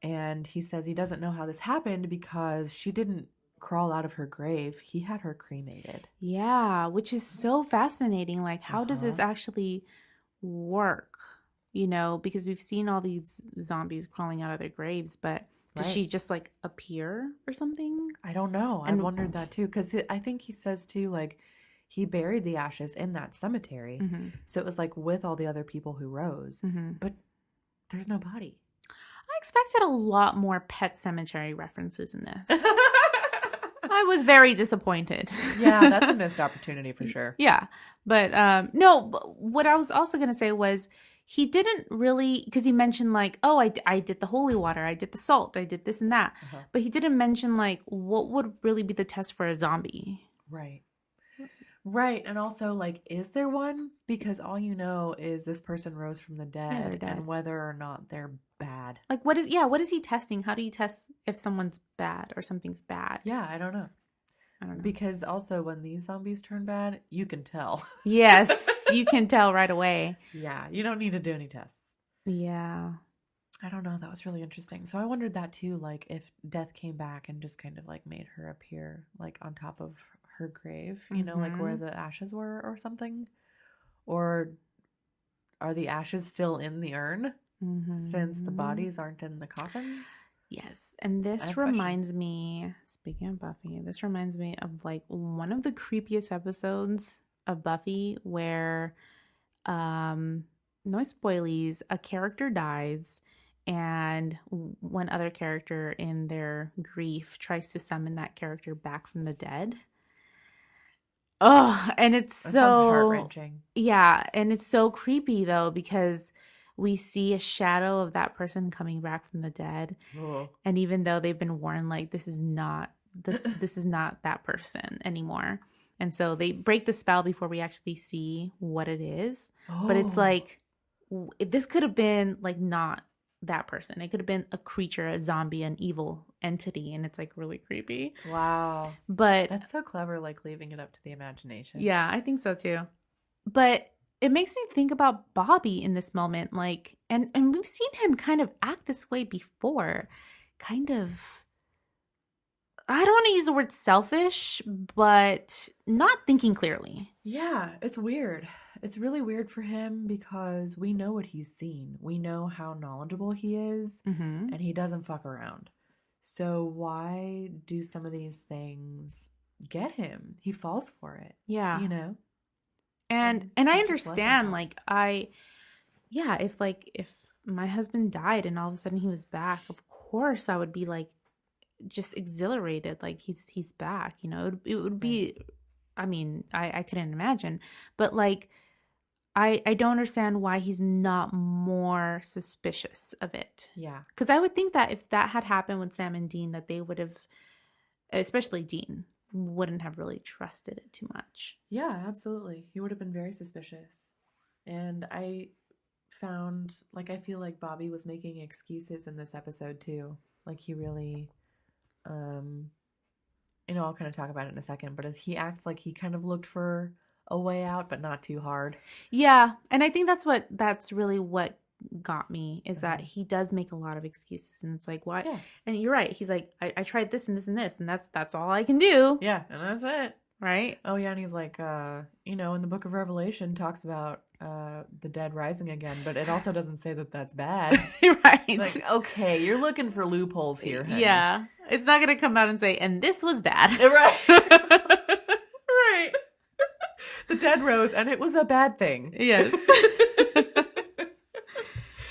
And he says he doesn't know how this happened because she didn't crawl out of her grave. He had her cremated. Yeah, which is so fascinating. Like, how does this actually work? You know, because we've seen all these zombies crawling out of their graves, but did she just like appear or something? I don't know. I wondered that too, because I think he says too, like, he buried the ashes in that cemetery. So it was like with all the other people who rose, but there's no body. I expected a lot more Pet Cemetery references in this. I was very disappointed. Yeah, that's a missed opportunity for sure. Yeah. But no, what I was also going to say was he didn't really, because he mentioned like, oh, I did the holy water, I did the salt, I did this and that. But he didn't mention like what would really be the test for a zombie. Right. Right. And also, like, is there one? Because all you know is this person rose from the dead, and whether or not they're bad. Like, what is he testing? How do you test if someone's bad or something's bad? Yeah, I don't know. Because also when these zombies turn bad, you can tell. Yes, you can tell right away. Yeah, you don't need to do any tests. Yeah. I don't know. That was really interesting. So I wondered that too, like if death came back and just kind of like made her appear like on top of her grave, you know, like where the ashes were or something. Or are the ashes still in the urn since the bodies aren't in the coffins? Yes. And this reminds me, speaking of Buffy, this reminds me of like one of the creepiest episodes of Buffy where, no spoilies, a character dies and one other character in their grief tries to summon that character back from the dead. Oh, and it's that sounds heart-wrenching. Yeah, and it's so creepy though because we see a shadow of that person coming back from the dead. And even though they've been warned like this is not that person anymore. And so they break the spell before we actually see what it is. But it's like this could have been like not that person. It could have been a creature, a zombie, an evil entity, and it's like really creepy. Wow. But that's so clever, like leaving it up to the imagination. Yeah, I think so too. But it makes me think about Bobby in this moment, like, and we've seen him kind of act this way before. Kind of, I don't want to use the word selfish, but not thinking clearly. Yeah, it's weird. It's really weird for him because we know what he's seen. We know how knowledgeable he is, and he doesn't fuck around. So why do some of these things get him? He falls for it. Yeah. You know? And I understand, like, if my husband died and all of a sudden he was back, of course I would be like just exhilarated, like he's back, you know. It would be, I mean, I couldn't imagine, but like I don't understand why he's not more suspicious of it. Yeah. Because I would think that if that had happened with Sam and Dean, that they would have, especially Dean, wouldn't have really trusted it too much. Yeah, absolutely. He would have been very suspicious. And I found, like, I feel like Bobby was making excuses in this episode too. Like he really, you know, I'll kind of talk about it in a second, but as he acts like he kind of looked for a way out, but not too hard. Yeah. And I think that's really what got me is that he does make a lot of excuses, and it's like, what? Yeah. And you're right. He's like, I tried this and this and this, and that's all I can do. Yeah. And that's it. Right. Oh yeah. And he's like, you know, in the book of Revelation talks about the dead rising again, but it also doesn't say that that's bad. Right. Like, okay, you're looking for loopholes here, honey. Yeah. It's not going to come out and say, and this was bad. Right. Right. The dead rose, and it was a bad thing. Yes.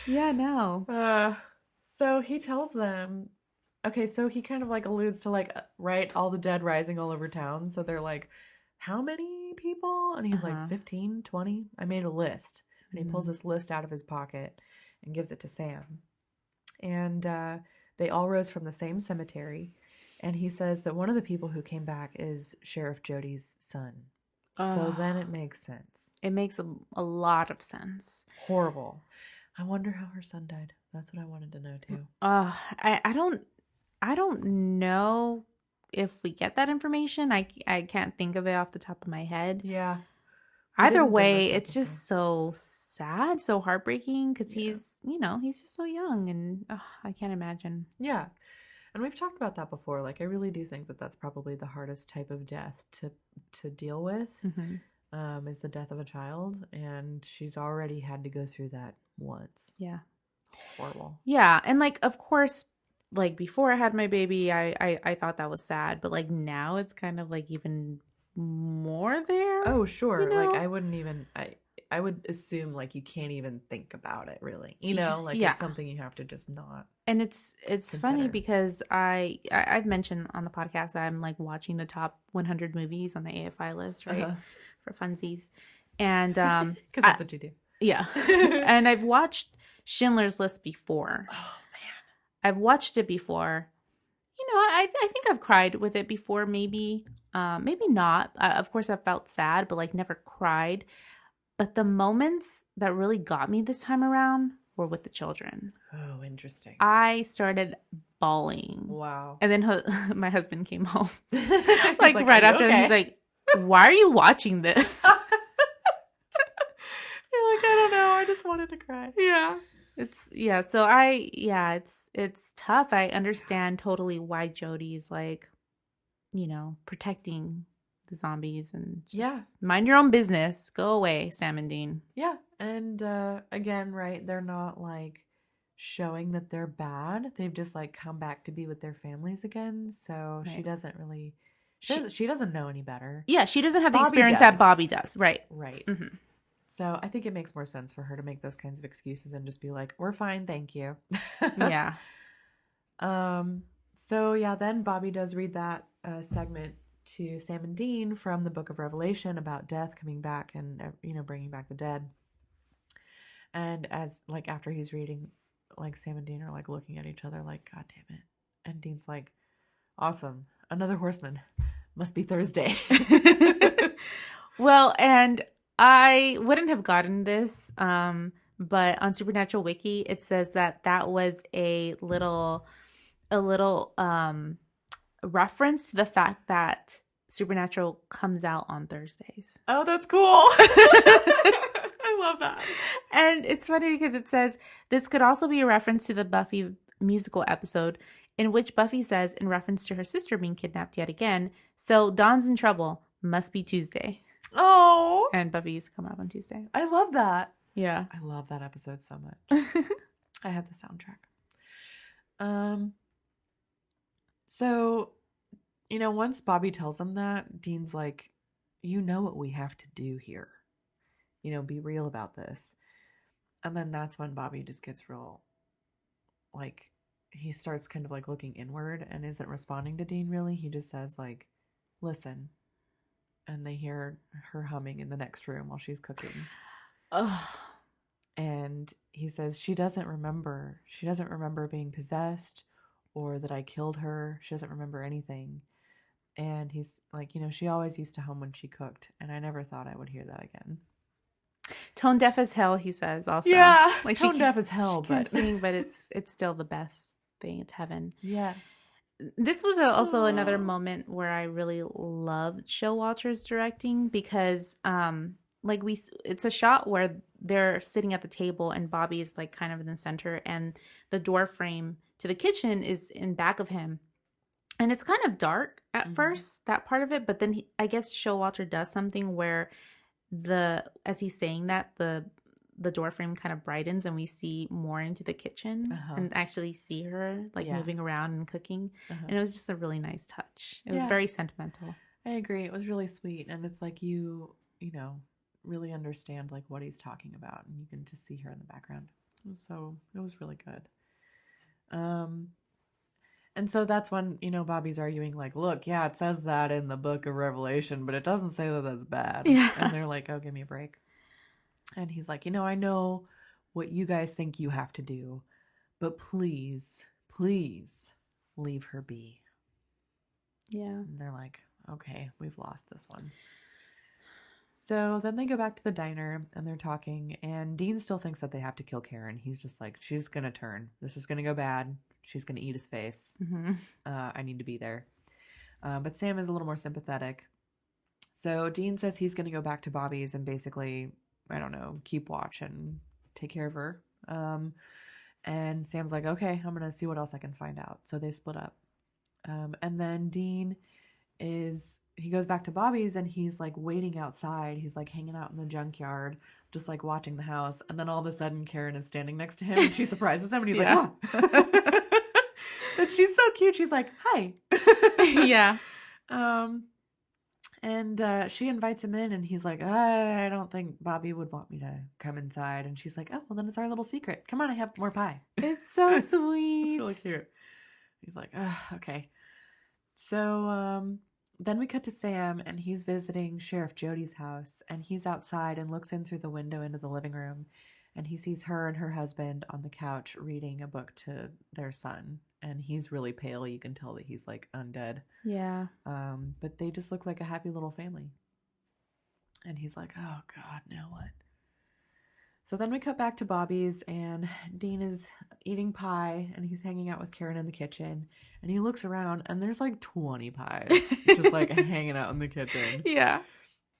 Yeah, no. So he tells them, okay, so he kind of like alludes to like, right, all the dead rising all over town. So they're like, how many people? And he's like, 15, 20. I made a list. And he pulls this list out of his pocket and gives it to Sam. And they all rose from the same cemetery. And he says that one of the people who came back is Sheriff Jody's son. So then it makes sense. It makes a lot of sense. Horrible. I wonder how her son died. That's what I wanted to know too. I don't know if we get that information. I can't think of it off the top of my head. Yeah. Either way, it's just so sad, so heartbreaking because he's just so young and I can't imagine. Yeah. And we've talked about that before. Like, I really do think that that's probably the hardest type of death to deal with, is the death of a child. And she's already had to go through that once. Yeah. Horrible. Yeah. And like, of course, like before I had my baby, I thought that was sad. But like now it's kind of like even more there. Oh, sure. You know? Like, I wouldn't even... I would assume like you can't even think about it really. You know, like it's something you have to just not. And it's consider. Funny because I've mentioned on the podcast I'm like watching the top 100 movies on the AFI list, right? For funsies. And because that's what you do. Yeah. And I've watched Schindler's List before. Oh man. I've watched it before. You know, I think I've cried with it before, maybe not. Of course I've felt sad, but like never cried. But the moments that really got me this time around were with the children. Oh, interesting. I started bawling. Wow. And then my husband came home. like right after, and he's like, why are you watching this? You're like, I don't know. I just wanted to cry. Yeah. It's tough. I understand totally why Jody's like, protecting the zombies and just mind your own business. Go away, Sam and Dean. Yeah. And again, right, they're not like showing that they're bad. They've just like come back to be with their families again. So she doesn't really she doesn't know any better. Yeah, she doesn't have the experience that Bobby does. Right. Right. Mm-hmm. So I think it makes more sense for her to make those kinds of excuses and just be like, we're fine, thank you. Yeah. So yeah, then Bobby does read that segment to Sam and Dean from the Book of Revelation about death coming back and bringing back the dead. And as like after he's reading, like Sam and Dean are like looking at each other like, God damn it. And Dean's like, awesome, another horseman. Must be Thursday. Well, and I wouldn't have gotten this, but on Supernatural Wiki it says that was a little reference to the fact that Supernatural comes out on Thursdays. Oh, that's cool. I love that. And it's funny because it says this could also be a reference to the Buffy musical episode in which Buffy says, in reference to her sister being kidnapped yet again, so Dawn's in trouble, must be Tuesday. Oh. And Buffy used to come out on Tuesday. I love that. Yeah. I love that episode so much. I have the soundtrack. So, once Bobby tells him that, Dean's like, you know what we have to do here. Be real about this. And then that's when Bobby just gets real, like, he starts kind of like looking inward and isn't responding to Dean really. He just says like, listen. And they hear her humming in the next room while she's cooking. Ugh. And he says she doesn't remember. She doesn't remember being possessed or that I killed her. She doesn't remember anything. And he's like, she always used to hum when she cooked. And I never thought I would hear that again. Tone deaf as hell, he says also. Yeah, like tone deaf as hell. She can't sing, but it's still the best thing. It's heaven. Yes. This was also another moment where I really loved Showalter's directing because it's a shot where they're sitting at the table and Bobby is like kind of in the center and the door frame to the kitchen is in back of him. And it's kind of dark at first, that part of it, but then I guess Showalter does something where as he's saying that, the door frame kind of brightens and we see more into the kitchen and actually see her moving around and cooking. And it was just a really nice touch. It was very sentimental. I agree. It was really sweet. And it's like you really understand like what he's talking about and you can just see her in the background. So it was really good. And so that's when, Bobby's arguing like, look, yeah, it says that in the Book of Revelation, but it doesn't say that that's bad. Yeah. And they're like, oh, give me a break. And he's like, I know what you guys think you have to do, but please, please leave her be. Yeah. And they're like, okay, we've lost this one. So then they go back to the diner and they're talking, and Dean still thinks that they have to kill Karen. He's just like, she's going to turn. This is going to go bad. She's going to eat his face. Mm-hmm. I need to be there. But Sam is a little more sympathetic. So Dean says he's going to go back to Bobby's and basically, I don't know, keep watch and take care of her. And Sam's like, okay, I'm going to see what else I can find out. So they split up. And then Dean he goes back to Bobby's and he's like waiting outside. He's like hanging out in the junkyard, just like watching the house. And then all of a sudden Karen is standing next to him and she surprises him and he's like, ah. And she's so cute. She's like, hi. Yeah. And she invites him in and he's like, I don't think Bobby would want me to come inside. And she's like, oh, well then it's our little secret. Come on, I have more pie. It's so sweet. It's really cute. He's like, okay. So then we cut to Sam and he's visiting Sheriff Jody's house and he's outside and looks in through the window into the living room and he sees her and her husband on the couch reading a book to their son. And he's really pale. You can tell that he's like undead. Yeah. But they just look like a happy little family. And he's like, oh God, now what? So then we cut back to Bobby's and Dean is eating pie and he's hanging out with Karen in the kitchen and he looks around and there's like 20 pies just like hanging out in the kitchen. Yeah.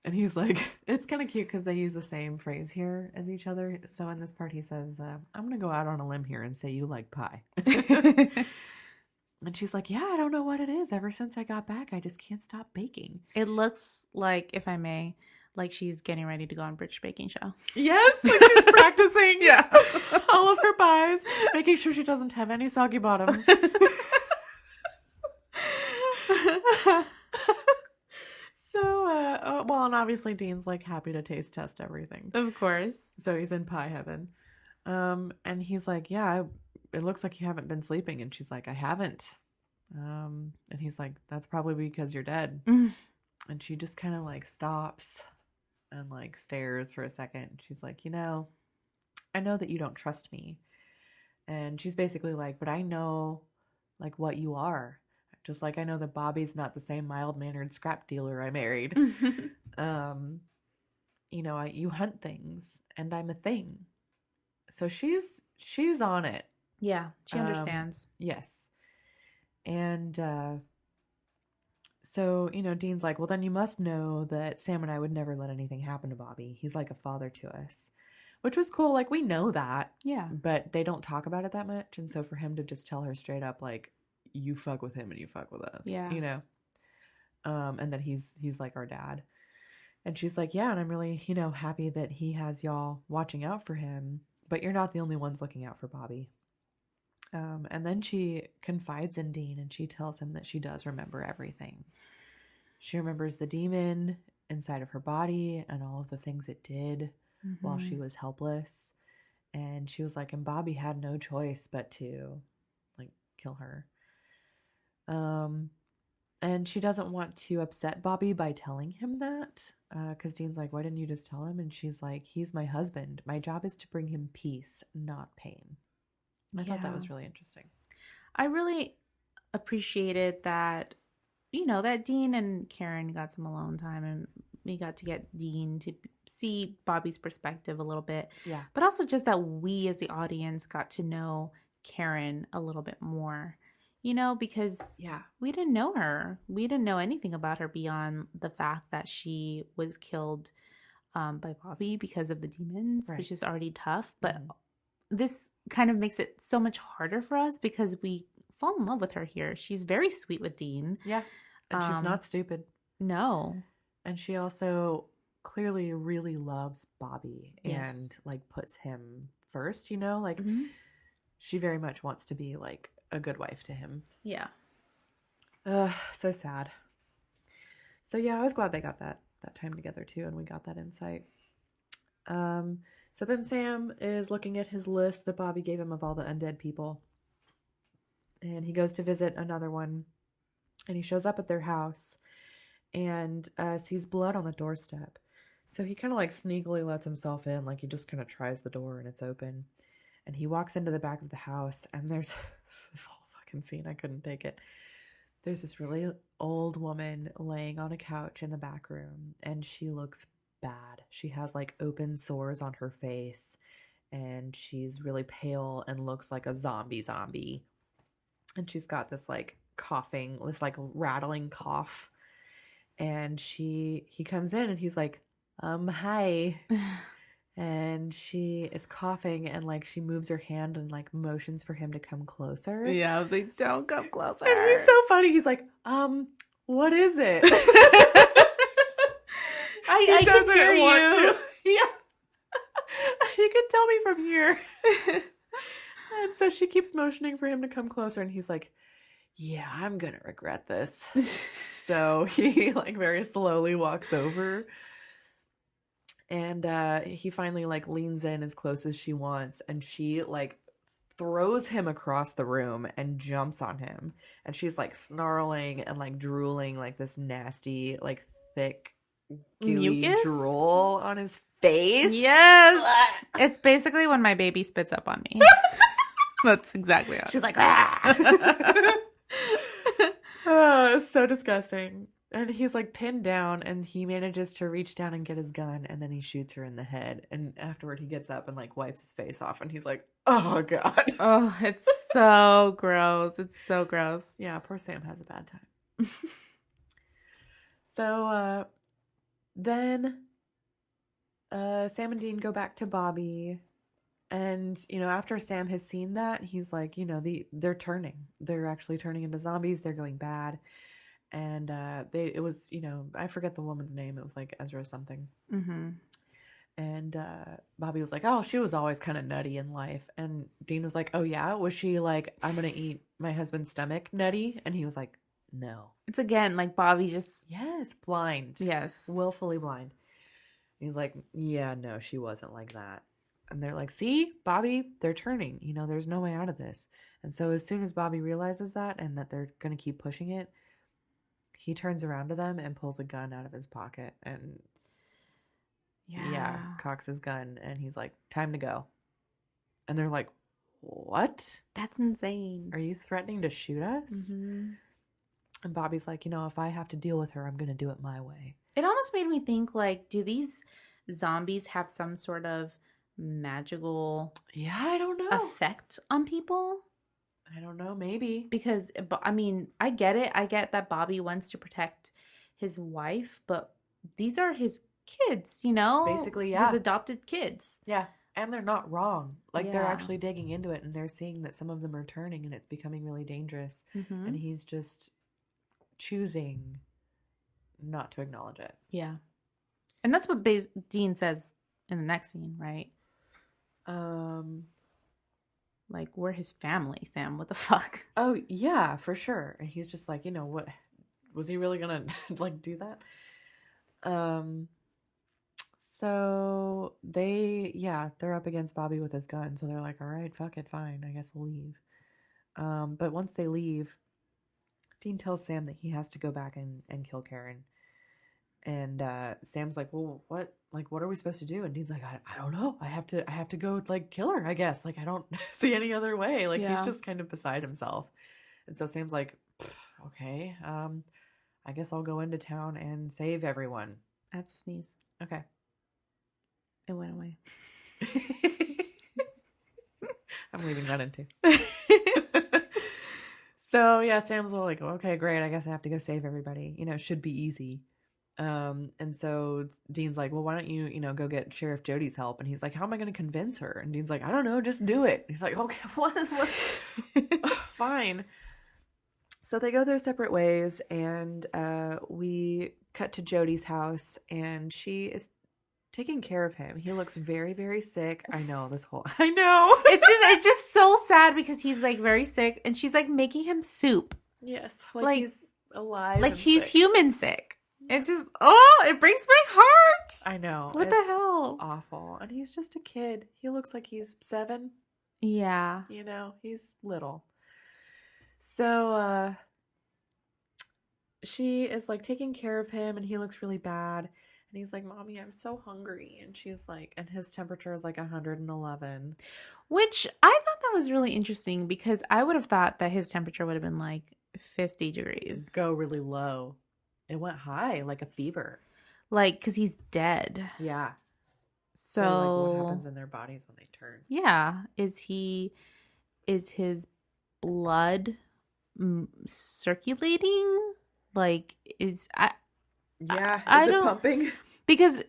And he's like, it's kind of cute because they use the same phrase here as each other. So in this part he says, I'm going to go out on a limb here and say you like pie. And she's like, yeah, I don't know what it is. Ever since I got back, I just can't stop baking. It looks like, if I may, like she's getting ready to go on British Baking Show. Yes, like she's practicing Yeah. all of her pies, making sure she doesn't have any soggy bottoms. So, well, and obviously Dean's like happy to taste test everything. Of course. So he's in pie heaven. And he's like, yeah, it looks like you haven't been sleeping. And she's like, I haven't. And he's like, that's probably because you're dead. Mm. And she just kind of like stops and like stares for a second. She's like, I know that you don't trust me. And she's basically like, but I know like what you are. Just like I know that Bobby's not the same mild-mannered scrap dealer I married. You hunt things and I'm a thing. So she's on it. Yeah, she understands. Yes. And so, Dean's like, well, then you must know that Sam and I would never let anything happen to Bobby. He's like a father to us, which was cool. Like, we know that. Yeah. But they don't talk about it that much. And so for him to just tell her straight up, like, you fuck with him and you fuck with us. Yeah. And that he's like our dad. And she's like, yeah, and I'm really, happy that he has y'all watching out for him. But you're not the only ones looking out for Bobby. And then she confides in Dean and she tells him that she does remember everything. She remembers the demon inside of her body and all of the things it did while she was helpless. And she was like, and Bobby had no choice but to like kill her. And she doesn't want to upset Bobby by telling him that. Because Dean's like, why didn't you just tell him? And she's like, he's my husband. My job is to bring him peace, not pain. I thought that was really interesting. I really appreciated that, that Dean and Karen got some alone time and we got to get Dean to see Bobby's perspective a little bit. Yeah. But also just that we as the audience got to know Karen a little bit more, because we didn't know her. We didn't know anything about her beyond the fact that she was killed by Bobby because of the demons, which is already tough. But this kind of makes it so much harder for us because we fall in love with her here. She's very sweet with Dean. Yeah. And she's not stupid. No. And she also clearly really loves Bobby and like puts him first, like she very much wants to be like a good wife to him. Yeah. So sad. So yeah, I was glad they got that time together too and we got that insight. So then Sam is looking at his list that Bobby gave him of all the undead people. And he goes to visit another one. And he shows up at their house and sees blood on the doorstep. So he kind of like sneakily lets himself in. Like he just kind of tries the door and it's open. And he walks into the back of the house and there's this whole fucking scene. I couldn't take it. There's this really old woman laying on a couch in the back room. And she looks bad. She has like open sores on her face, and she's really pale and looks like a zombie. And she's got this like coughing, this like rattling cough. And he comes in and he's like, hi. And she is coughing and like she moves her hand and like motions for him to come closer. Yeah, I was like, don't come closer. And he's so funny. He's like, what is it? I can hear you. Yeah. You can tell me from here. And so she keeps motioning for him to come closer, and he's like, yeah, I'm gonna regret this. So he like very slowly walks over, and he finally like leans in as close as she wants, and she like throws him across the room and jumps on him, and she's like snarling and like drooling like this nasty like thick gooey Mucus? drool on his face. Yes. It's basically when my baby spits up on me. That's exactly how She's like, ah. Oh, it's so disgusting. And he's like pinned down, and he manages to reach down and get his gun, and then he shoots her in the head. And afterward he gets up and like wipes his face off, and he's like, oh god. Oh, it's so gross. It's so gross. Yeah, poor Sam has a bad time. So then Sam and Dean go back to Bobby. And, after Sam has seen that, he's like, they're turning. They're actually turning into zombies. They're going bad. And it was, I forget the woman's name. It was like Ezra something. Mm-hmm. And Bobby was like, oh, she was always kind of nutty in life. And Dean was like, oh, yeah? Was she like, I'm going to eat my husband's stomach nutty? And he was like, no. It's again, like Bobby just... Yes, blind. Yes. Willfully blind. He's like, yeah, no, she wasn't like that. And they're like, see, Bobby, they're turning. There's no way out of this. And so as soon as Bobby realizes that and that they're going to keep pushing it, he turns around to them and pulls a gun out of his pocket and, cocks his gun. And he's like, time to go. And they're like, what? That's insane. Are you threatening to shoot us? Mm-hmm. And Bobby's like, if I have to deal with her, I'm going to do it my way. It almost made me think, like, do these zombies have some sort of magical I don't know effect on people? I don't know, maybe, because I mean, I get it. I get that Bobby wants to protect his wife, but these are his kids, basically. His adopted kids. And they're not wrong. Like they're actually digging into it, and they're seeing that some of them are turning and it's becoming really dangerous. Mm-hmm. And he's just choosing not to acknowledge it. And that's what Dean says in the next scene, right? Like, we're his family, Sam. What the fuck? Oh, yeah, for sure. And he's just like, what? Was he really gonna, like, do that? So they're up against Bobby with his gun. So they're like, all right, fuck it, fine. I guess we'll leave. But once they leave, Dean tells Sam that he has to go back and kill Karen. And Sam's like, well, what are we supposed to do? And Dean's like, I don't know. I have to go like kill her, I guess. Like, I don't see any other way. Like, he's just kind of beside himself. And so Sam's like, okay, I guess I'll go into town and save everyone. I have to sneeze. Okay. It went away. I'm leaving that in too. So yeah, Sam's all like, okay, great. I guess I have to go save everybody. It should be easy. And so Dean's like, well, why don't you, go get Sheriff Jody's help? And he's like, how am I going to convince her? And Dean's like, I don't know, just do it. He's like, okay, what? Fine. So they go their separate ways, and we cut to Jody's house, and she is taking care of him. He looks very, very sick. I know. It's just so sad because he's like very sick, and she's like making him soup. Yes. Like he's alive. Like he's human sick. It just, it breaks my heart. I know. What the hell? Awful. And he's just a kid. He looks like he's 7. Yeah. He's little. So, she is like taking care of him, and he looks really bad. And he's like, Mommy, I'm so hungry. And she's like, and his temperature is like 111. Which I thought that was really interesting, because I would have thought that his temperature would have been like 50 degrees. Go really low. It went high, like a fever. Like, because he's dead. Yeah. So, like, what happens in their bodies when they turn? Yeah. Is his blood circulating? Like, Yeah. I Is it don't, pumping? because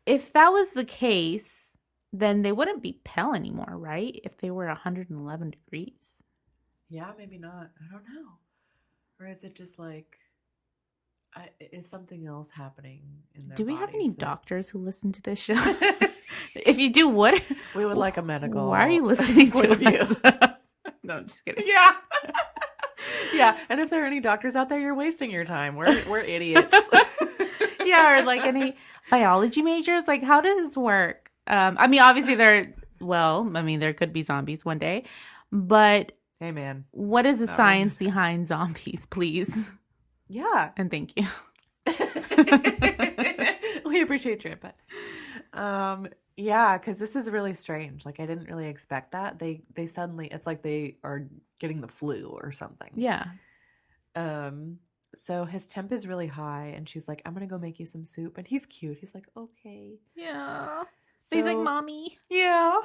if that was the case, then they wouldn't be pale anymore, right? If they were 111 degrees. Yeah, maybe not. I don't know. Or is it just like, is something else happening in their Do we have any bodies doctors who listen to this show? If you do, what? We would like a medical. Why are you listening point to of view. us? No, I'm just kidding. Yeah. Yeah. And if there are any doctors out there, you're wasting your time. We're idiots. Yeah, or like any biology majors. Like, how does this work? I mean, obviously there could be zombies one day, but hey, man, what is the Not science behind zombies, please? Yeah. And thank you. We appreciate your input. Yeah, because this is really strange. Like, I didn't really expect that. They suddenly, it's like they are getting the flu or something. Yeah. So his temp is really high, and she's like, I'm gonna go make you some soup. And he's cute. He's like, okay. Yeah. So, He's like, mommy. Yeah.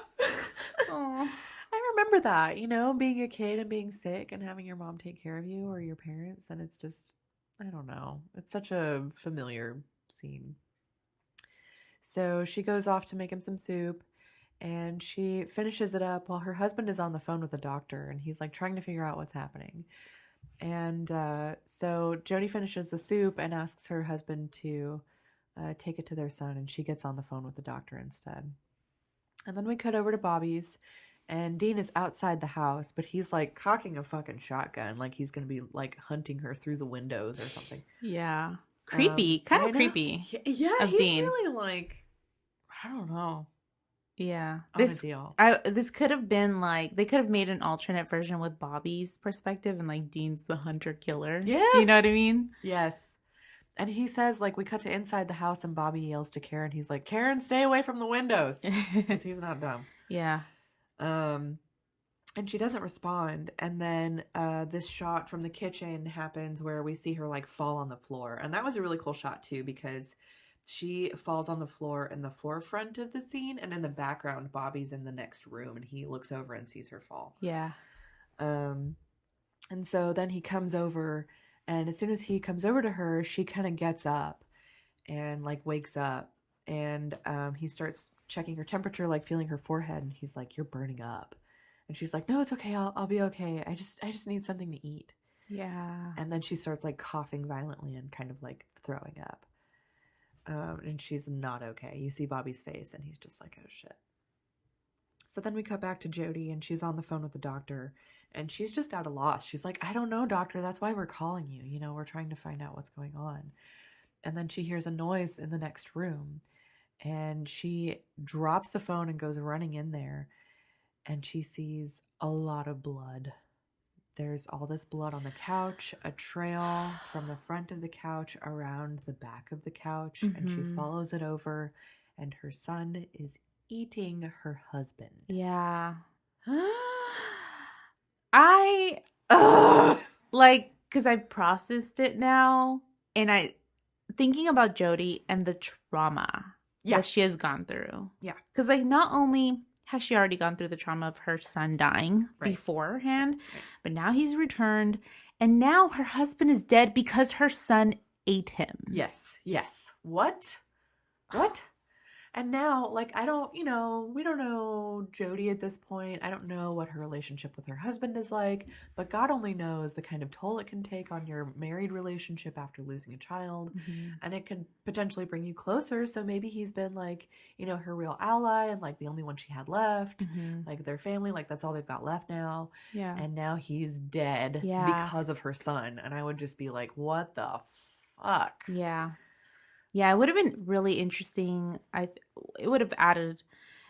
Oh. I remember that, being a kid and being sick and having your mom take care of you or your parents. And it's just, I don't know. It's such a familiar scene. So she goes off to make him some soup, and she finishes it up while her husband is on the phone with the doctor, and he's like trying to figure out what's happening. And so Jody finishes the soup and asks her husband to take it to their son, and she gets on the phone with the doctor instead. And then we cut over to Bobby's, and Dean is outside the house, but he's like cocking a fucking shotgun, like he's gonna be like hunting her through the windows or something. Yeah. Creepy. Kind of creepy. Yeah, of he's Dean. really like, I don't know. Yeah. This could have been like, they could have made an alternate version with Bobby's perspective and like Dean's the hunter killer. Yes. You know what I mean? Yes. And he says, like, we cut to inside the house and Bobby yells to Karen. He's like, Karen, stay away from the windows. Because he's not dumb. Yeah. And she doesn't respond. And then this shot from the kitchen happens where we see her like fall on the floor. And that was a really cool shot too, because she falls on the floor in the forefront of the scene, and in the background Bobby's in the next room and he looks over and sees her fall. Yeah. And so then he comes over, and as soon as he comes over to her, she kind of gets up and like wakes up, and he starts checking her temperature, like feeling her forehead, and he's like, you're burning up. And she's like, no, it's okay. I'll be okay. I just need something to eat. Yeah. And then she starts like coughing violently and kind of like throwing up. And she's not okay. You see Bobby's face, and he's just like, oh shit. So then we cut back to Jody, and she's on the phone with the doctor, and she's just at a loss. She's like, I don't know, doctor. That's why we're calling you. We're trying to find out what's going on. And then she hears a noise in the next room, and she drops the phone and goes running in there, and she sees a lot of blood. There's all this blood on the couch, a trail from the front of the couch around the back of the couch, and she follows it over, and her son is eating her husband. Yeah. Because I've processed it now, and thinking about Jody and the trauma that she has gone through. Yeah. Because like, not only has she already gone through the trauma of her son dying beforehand, but now he's returned, and now her husband is dead because her son ate him. Yes. What? And now, like, we don't know Jody at this point. I don't know what her relationship with her husband is like, but God only knows the kind of toll it can take on your married relationship after losing a child. Mm-hmm. And it could potentially bring you closer. So maybe he's been like, her real ally and like the only one she had left, like their family, like that's all they've got left now. Yeah. And now he's dead because of her son. And I would just be like, what the fuck? Yeah. Yeah, it would have been really interesting. It would have added...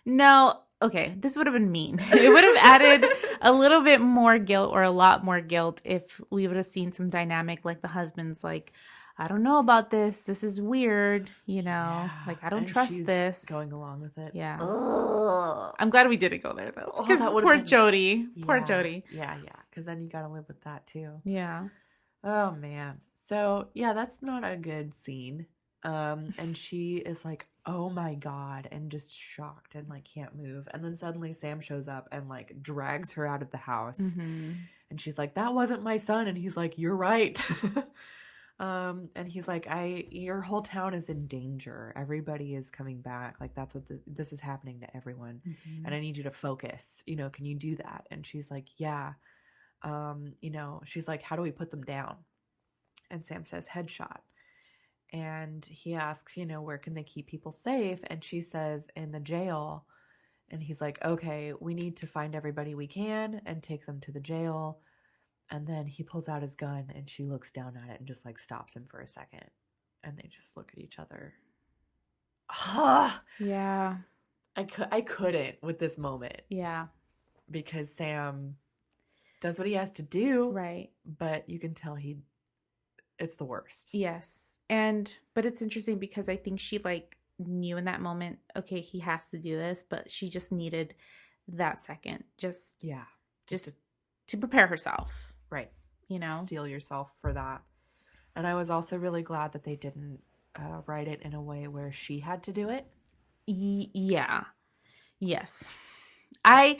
No, okay, this would have been mean. It would have added a little bit more guilt, or a lot more guilt, if we would have seen some dynamic, like the husband's like, I don't know about this. This is weird, Like, I don't trust this. Going along with it. Yeah. Ugh. I'm glad we didn't go there, though. Oh, that poor Jody. Poor Jody. Yeah. Because then you got to live with that, too. Yeah. Oh, man. So, yeah, that's not a good scene. And she is like, oh my God, and just shocked and like can't move. And then suddenly Sam shows up and like drags her out of the house. Mm-hmm. And she's like, that wasn't my son. And he's like, you're right. And he's like, your whole town is in danger. Everybody is coming back. Like, that's what this is happening to everyone. Mm-hmm. And I need you to focus. Can you do that? And she's like, yeah. She's like, how do we put them down? And Sam says, headshot. And he asks, where can they keep people safe? And she says, in the jail. And he's like, okay, we need to find everybody we can and take them to the jail. And then he pulls out his gun and she looks down at it and just like stops him for a second. And they just look at each other. Yeah. I couldn't with this moment. Yeah. Because Sam does what he has to do. Right. But you can tell it's the worst. Yes. But it's interesting because I think she like knew in that moment, okay, he has to do this, but she just needed that second. Just to prepare herself. Right. Steel yourself for that. And I was also really glad that they didn't write it in a way where she had to do it. Yeah. Yes. I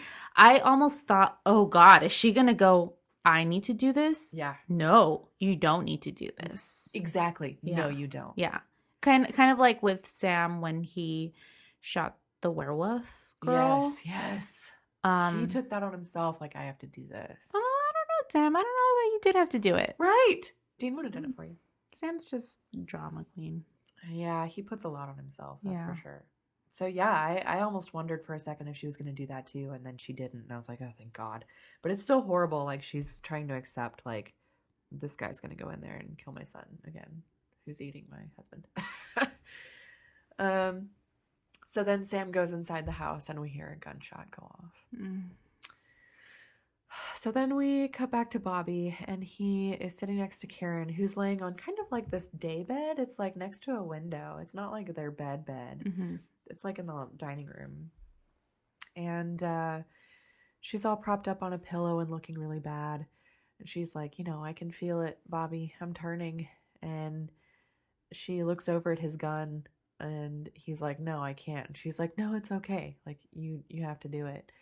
almost thought, oh God, is she going to go, I need to do this? Yeah. No, you don't need to do this. Exactly. Yeah. No, you don't. Yeah. Kind of like with Sam when he shot the werewolf girl. Yes. He took that on himself. Like, I have to do this. Oh, I don't know, Sam. I don't know that you did have to do it. Right. Dean would have done it for you. Sam's just drama queen. Yeah, he puts a lot on himself. That's for sure. So, yeah, I almost wondered for a second if she was going to do that too. And then she didn't. And I was like, oh, thank God. But it's still horrible. Like, she's trying to accept, like, this guy's going to go in there and kill my son again, who's eating my husband. So then Sam goes inside the house and we hear a gunshot go off. So then we cut back to Bobby and he is sitting next to Karen, who's laying on kind of like this day bed. It's like next to a window. It's not like their bed. Mm-hmm. It's like in the dining room. And she's all propped up on a pillow and looking really bad. And she's like, I can feel it, Bobby. I'm turning. And she looks over at his gun and he's like, no, I can't. And she's like, no, it's okay. Like, you have to do it.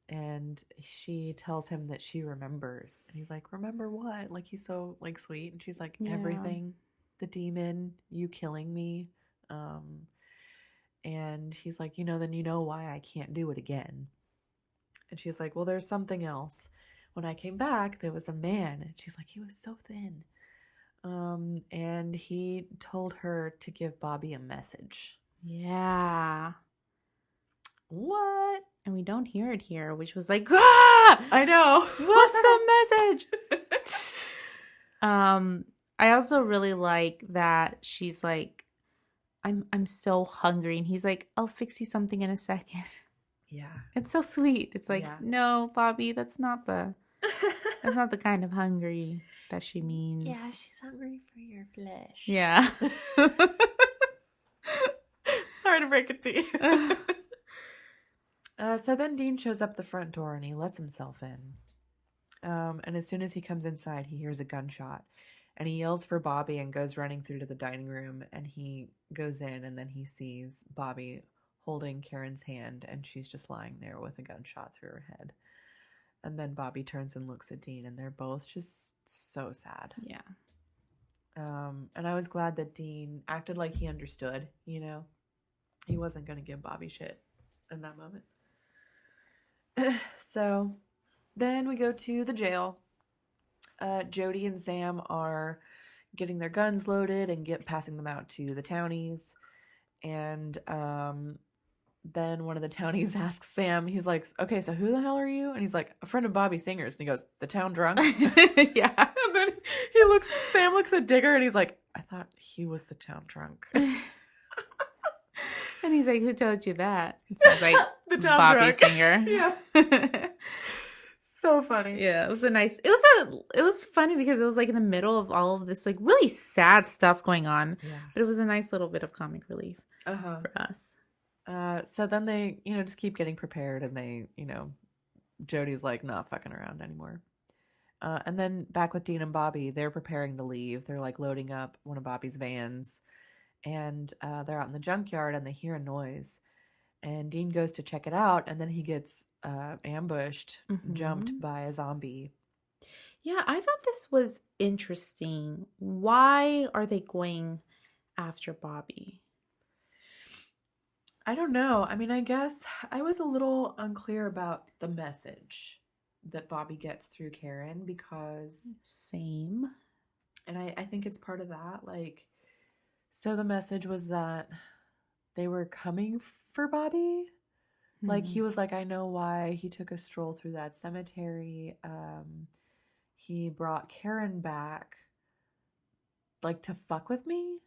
And she tells him that she remembers. And he's like, remember what? Like, he's so, like, sweet. And she's like, everything. The demon, you killing me. And he's like, then you know why I can't do it again. And she's like, well, there's something else. When I came back, there was a man. And she's like, he was so thin. And he told her to give Bobby a message. Yeah. What? And we don't hear it here, which was like, ah! I know. What's the message? I also really like that she's like, I'm so hungry. And he's like, I'll fix you something in a second. Yeah. It's so sweet. It's like, no, Bobby, that's not the kind of hungry that she means. Yeah, she's hungry for your flesh. Yeah. Sorry to break it to you. So then Dean shows up the front door and he lets himself in. And as soon as he comes inside, he hears a gunshot. And he yells for Bobby and goes running through to the dining room. And he goes in and then he sees Bobby holding Karen's hand. And she's just lying there with a gunshot through her head. And then Bobby turns and looks at Dean. And they're both just so sad. Yeah. And I was glad that Dean acted like he understood, He wasn't going to give Bobby shit in that moment. So then we go to the jail. Jody and Sam are getting their guns loaded and passing them out to the townies. And then one of the townies asks Sam, he's like, okay, so who the hell are you? And he's like, a friend of Bobby Singer's. And he goes, the town drunk? Yeah. And then Sam looks at Digger and he's like, I thought he was the town drunk. And he's like, who told you that? It's like, the town Bobby drunk. Singer. Yeah. So funny. Yeah, it was funny because it was like in the middle of all of this like really sad stuff going on. Yeah. But it was a nice little bit of comic relief for us. So then they, just keep getting prepared and they, Jody's like, not fucking around anymore. And then back with Dean and Bobby, they're preparing to leave. They're like loading up one of Bobby's vans and they're out in the junkyard and they hear a noise. And Dean goes to check it out, and then he gets ambushed, jumped by a zombie. Yeah, I thought this was interesting. Why are they going after Bobby? I don't know. I mean, I guess I was a little unclear about the message that Bobby gets through Karen because... Same. And I think it's part of that. Like, so the message was that they were coming for Bobby. Like, he was like, I know why. He took a stroll through that cemetery. He brought Karen back, like, to fuck with me.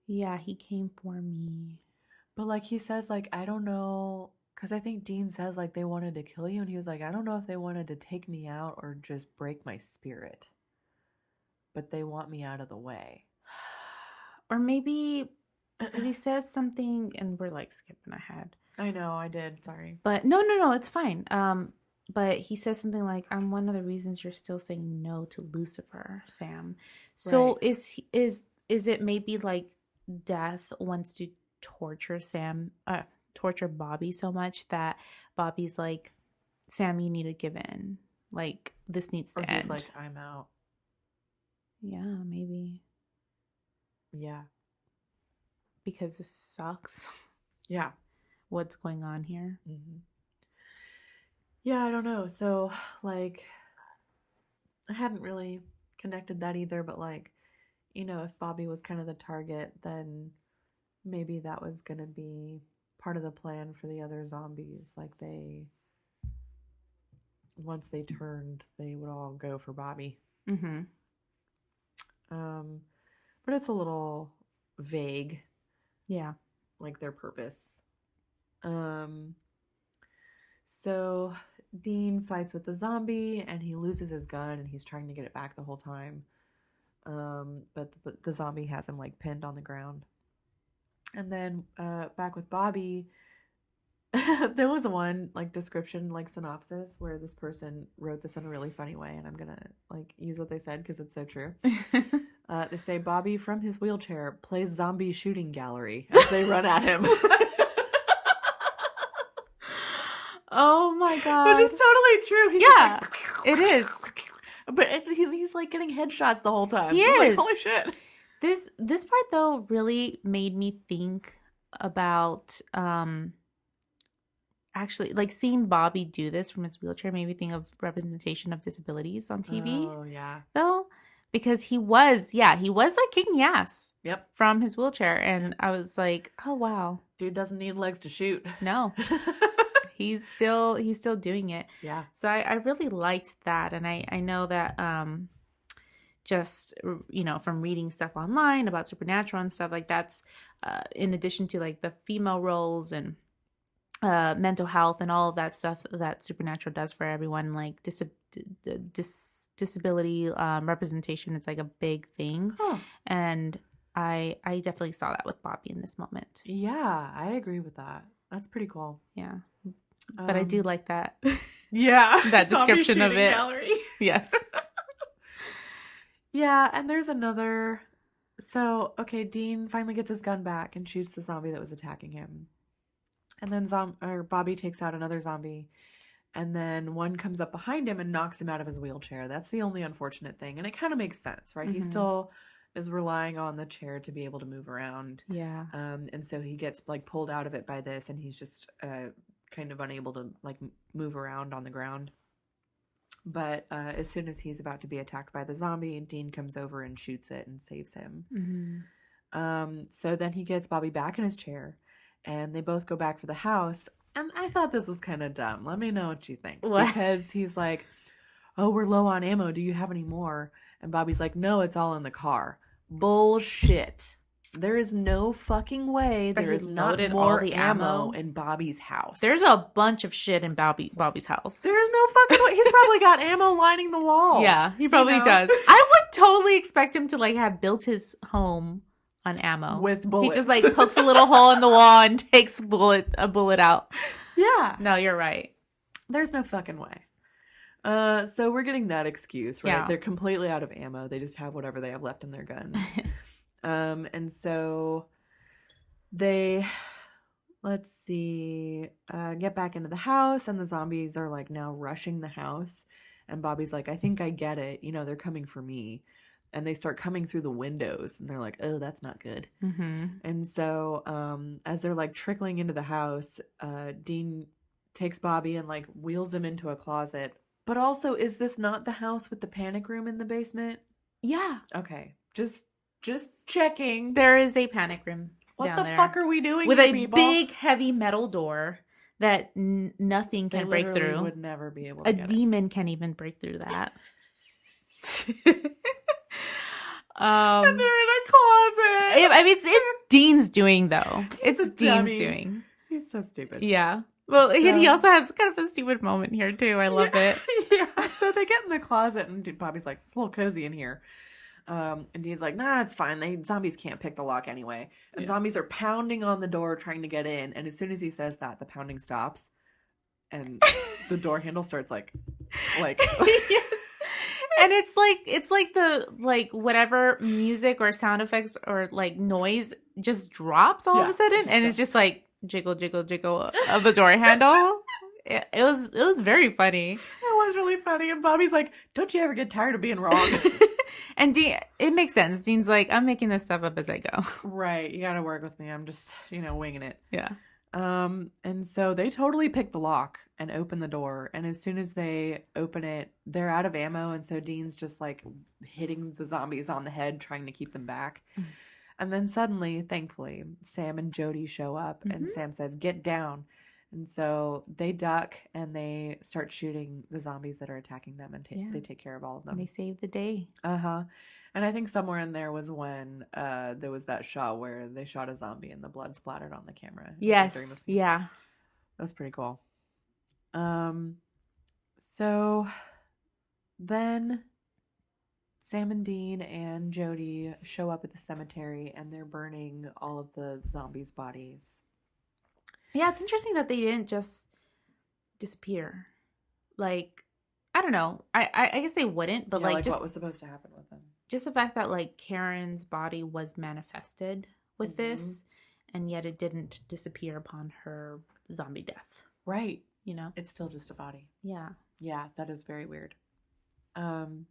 Yeah, he came for me. But, like, he says, like, I don't know, because I think Dean says, like, they wanted to kill you. And he was like, I don't know if they wanted to take me out or just break my spirit. But they want me out of the way. Or maybe, because he says something, and we're, like, skipping ahead. I know, I did. Sorry. But no, it's fine. But he says something like, I'm one of the reasons you're still saying no to Lucifer, Sam. So right. is it maybe like Death wants to torture Bobby so much that Bobby's like, Sam, you need to give in. Like, this needs to end. He's like, I'm out. Yeah, maybe. Yeah. Because this sucks. Yeah. What's going on here? Mm-hmm. Yeah, I don't know. So, like, I hadn't really connected that either, but, like, you know, if Bobby was kind of the target, then maybe that was going to be part of the plan for the other zombies. Like, once they turned, they would all go for Bobby. Mm-hmm. But it's a little vague. Yeah. Like, their purpose. So Dean fights with the zombie and he loses his gun and he's trying to get it back the whole time. But the zombie has him like pinned on the ground. And then back with Bobby, there was one like description, like synopsis, where this person wrote this in a really funny way, and I'm gonna like use what they said because it's so true. They say Bobby from his wheelchair plays zombie shooting gallery as they run at him. Oh my god. Which is totally true. He's yeah, like, it is. But he's like getting headshots the whole time. He is. Like, holy shit. This part though really made me think about actually like seeing Bobby do this from his wheelchair made me think of representation of disabilities on TV. Oh yeah. Though. Because he was like kicking ass. Yep. From his wheelchair. And I was like, oh wow. Dude doesn't need legs to shoot. No. He's still doing it. Yeah. So I really liked that. And I know that just, you know, from reading stuff online about Supernatural and stuff, like that's in addition to like the female roles and mental health and all of that stuff that Supernatural does for everyone, like disability representation, it's like a big thing. And I definitely saw that with Bobby in this moment. Yeah, I agree with that. That's pretty cool. Yeah. But I do like that. Yeah. That description of it. Gallery. Yes. Yeah, and there's another. So, okay, Dean finally gets his gun back and shoots the zombie that was attacking him. And then Bobby takes out another zombie. And then one comes up behind him and knocks him out of his wheelchair. That's the only unfortunate thing. And it kind of makes sense, right? Mm-hmm. He still is relying on the chair to be able to move around. Yeah. And so he gets like pulled out of it by this, and he's just kind of unable to like move around on the ground. But as soon as he's about to be attacked by the zombie, Dean comes over and shoots it and saves him. Mm-hmm. So then he gets Bobby back in his chair, and they both go back for the house. And I thought this was kind of dumb. Let me know what you think. What? Because he's like, oh, we're low on ammo. Do you have any more? And Bobby's like, no, it's all in the car. Bullshit. There is no fucking way there is not more ammo in Bobby's house. There's a bunch of shit in Bobby's house. There's no fucking way. He's probably got ammo lining the walls. Yeah, he probably does. I would totally expect him to like have built his home on ammo. With bullets. He just like pokes a little hole in the wall and takes a bullet out. Yeah. No, you're right. There's no fucking way. So we're getting that excuse, right? Yeah. They're completely out of ammo. They just have whatever they have left in their guns. And so they, let's see, get back into the house, and the zombies are like now rushing the house. And Bobby's like, I think I get it. You know, they're coming for me. And they start coming through the windows, and they're like, oh, that's not good. Mm-hmm. And so, as they're like trickling into the house, Dean takes Bobby and like wheels him into a closet. But also, is this not the house with the panic room in the basement? Yeah. Okay, just checking. There is a panic room What down the there fuck are we doing with here, a people? big, heavy metal door that nothing They can break literally through. would never be able to A get demon can't even break through that. And they're in a closet. I mean, it's Dean's doing though. He's It's a Dean's dummy. doing. He's so stupid. Yeah. Well, So- he also has kind of a stupid moment here too. I love it. Yeah. So they get in the closet, and Bobby's like, it's a little cozy in here. And Dean's like, nah, it's fine. Zombies can't pick the lock anyway. And zombies are pounding on the door trying to get in. And as soon as he says that, the pounding stops. And the door handle starts like Yes. And it's like the whatever music or sound effects or like noise just drops all of a sudden, and it's just like jiggle jiggle jiggle of the door handle. It was very funny. It was really funny. And Bobby's like, don't you ever get tired of being wrong? And Dean, it makes sense. Dean's like, I'm making this stuff up as I go. Right. You got to work with me. I'm just, winging it. Yeah. And so they totally pick the lock and open the door. And as soon as they open it, they're out of ammo. And so Dean's just like hitting the zombies on the head, trying to keep them back. And then suddenly, thankfully, Sam and Jody show up, and Sam says, get down. And so they duck and they start shooting the zombies that are attacking them, and they take care of all of them. They save the day. Uh-huh. And I think somewhere in there was when there was that shot where they shot a zombie and the blood splattered on the camera. Yes. Yeah. That was pretty cool. So then Sam and Dean and Jody show up at the cemetery, and they're burning all of the zombies' bodies. Yeah, it's interesting that they didn't just disappear. Like, I don't know. I guess they wouldn't, but like just what was supposed to happen with them? Just the fact that like Karen's body was manifested with this, and yet it didn't disappear upon her zombie death. Right. You know? It's still just a body. Yeah. Yeah, that is very weird. And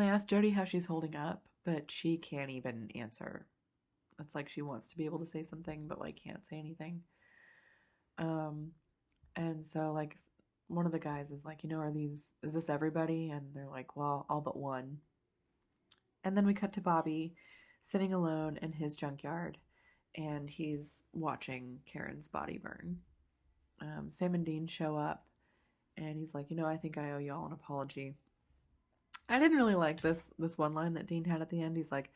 they asked Jody how she's holding up, but she can't even answer. It's like she wants to be able to say something, but like can't say anything. And so like one of the guys is like, is this everybody? And they're like, well, all but one. And then we cut to Bobby sitting alone in his junkyard, and he's watching Karen's body burn. Sam and Dean show up, and he's like, I think I owe y'all an apology. I didn't really like this one line that Dean had at the end. He's like,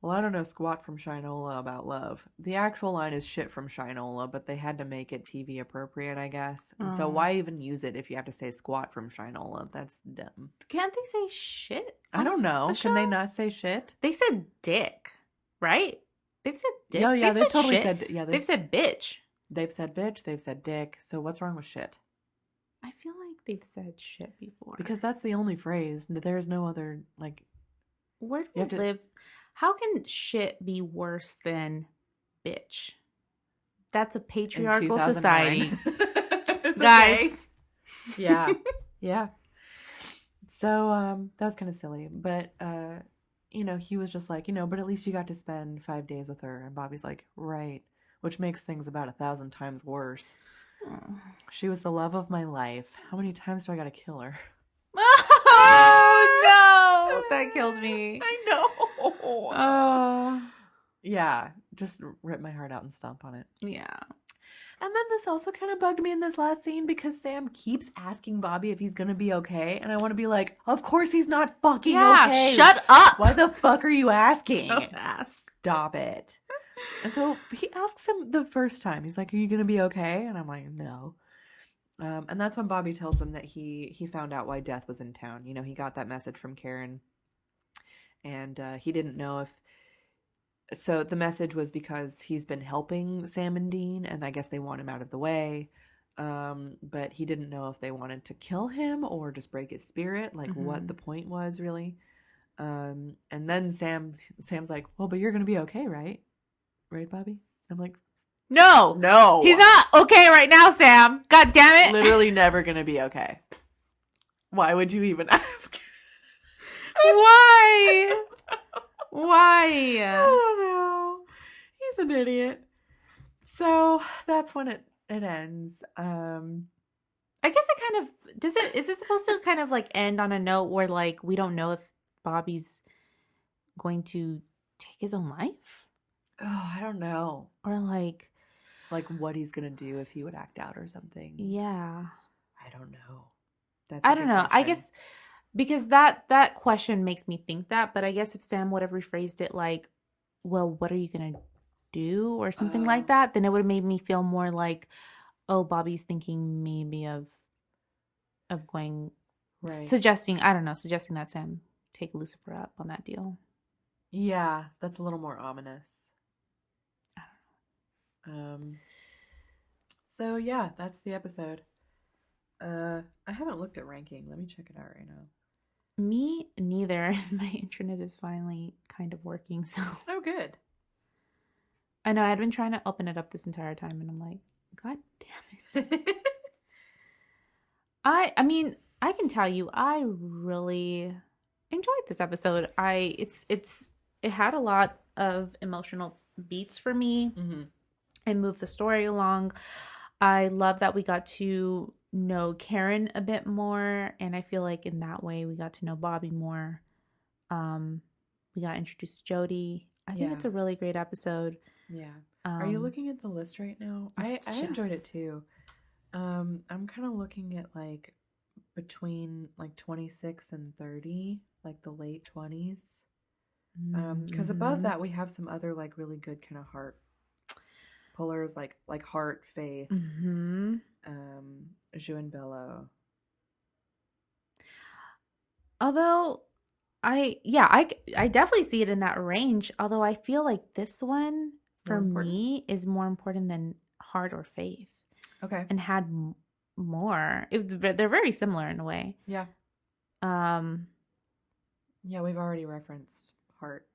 well, I don't know squat from Shinola about love. The actual line is shit from Shinola, but they had to make it TV appropriate, I guess. And so why even use it if you have to say squat from Shinola? That's dumb. Can't they say shit? I don't know. Can they not say shit? They said dick, right? They've said dick. No, yeah, they've totally shit. said. Yeah, they've said bitch. They've said bitch. They've said dick. So what's wrong with shit? I feel like they've said shit before. Because that's the only phrase. There's no other, like... Where do we live? How can shit be worse than bitch? That's a patriarchal society. Guys. Okay. Yeah. Yeah. So, that was kind of silly. But, he was just like, but at least you got to spend 5 days with her. And Bobby's like, right. Which makes things about 1,000 times worse. Oh. She was the love of my life. How many times do I got to kill her? Oh, no. That killed me. I know. Oh. Yeah. Just rip my heart out and stomp on it. Yeah. And then this also kind of bugged me in this last scene because Sam keeps asking Bobby if he's going to be okay. And I want to be like, of course he's not fucking okay. Shut up. Why the fuck are you asking? Don't ask. Stop it. And so he asks him the first time. He's like, are you going to be okay? And I'm like, no. And that's when Bobby tells him that he found out why Death was in town. He got that message from Karen. And he didn't know if... So the message was because he's been helping Sam and Dean, and I guess they want him out of the way. But he didn't know if they wanted to kill him or just break his spirit, like what the point was, really. And then Sam's like, well, but you're going to be okay, right? Right, Bobby? I'm like, No. no. He's not okay right now, Sam. God damn it. Literally never going to be okay. Why would you even ask? Why? Why? I don't know. He's an idiot. So that's when it ends. I guess it kind of is it supposed to kind of like end on a note where like we don't know if Bobby's going to take his own life? Oh, I don't know. Or like what he's gonna do if he would act out or something. Yeah. I don't know. I don't know. I guess because that question makes me think that, but I guess if Sam would have rephrased it like, well, what are you gonna do or something like that, then it would have made me feel more like, oh, Bobby's thinking maybe of going suggesting that Sam take Lucifer up on that deal. Yeah, that's a little more ominous. I don't know. So yeah, that's the episode. I haven't looked at ranking. Let me check it out right now. Me neither. My internet is finally kind of working, so. Oh, good. I know, I'd been trying to open it up this entire time, and I'm like, God damn it. I mean, I can tell you, I really enjoyed this episode. It had a lot of emotional beats for me. Mm-hmm. It moved the story along. I love that we got to know Karen a bit more, and I feel like in that way we got to know Bobby more. We got introduced to Jody. I think it's a really great episode. Yeah. Are you looking at the list right now? I enjoyed it too. I'm kind of looking at like between like 26 and 30, like the late 20s. Because above that we have some other like really good kind of heart pullers, like Heart, Faith, Jus and Bello. Although I definitely see it in that range. Although I feel like this one for me is more important than Heart or Faith. Okay. And had more. They're very similar in a way. Yeah. Yeah, we've already referenced Heart.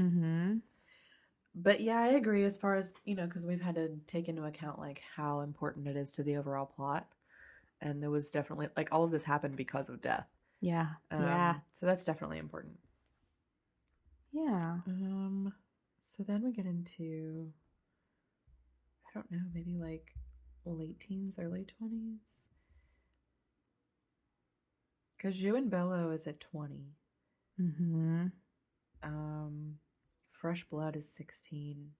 Mm-hmm. But yeah, I agree as far as, because we've had to take into account like how important it is to the overall plot. And there was definitely like all of this happened because of death. Yeah. So that's definitely important. Yeah. So then we get into, I don't know, maybe like late teens, early 20s. Because Jus and Bello is at 20. Mm-hmm. Fresh Blood is 16.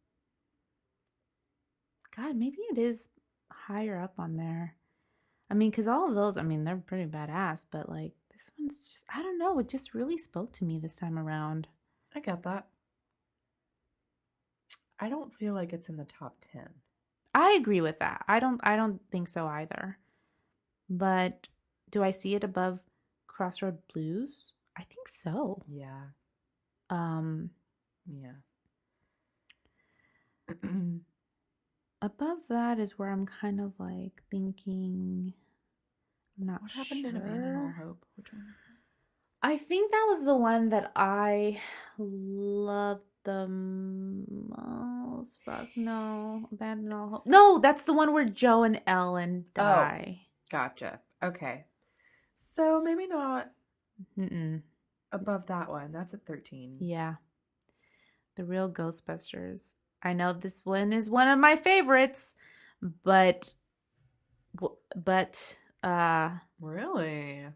God, maybe it is higher up on there. I mean, because all of those, I mean, they're pretty badass, but like this one's just, I don't know, it just really spoke to me this time around. I get that. I don't feel like it's in the top 10. I agree with that. I don't think so either. But do I see it above Crossroad Blues? I think so. Yeah. Yeah. Above that is where I'm kind of like thinking, I'm not sure. What happened in Abandon All Hope? Which one is that? I think that was the one that I loved the most. Fuck no. Abandon All Hope. No, that's the one where Joe and Ellen die. Oh, gotcha. Okay. So maybe not above that one. That's at 13. Yeah. The Real Ghostbusters. I know this one is one of my favorites, but really?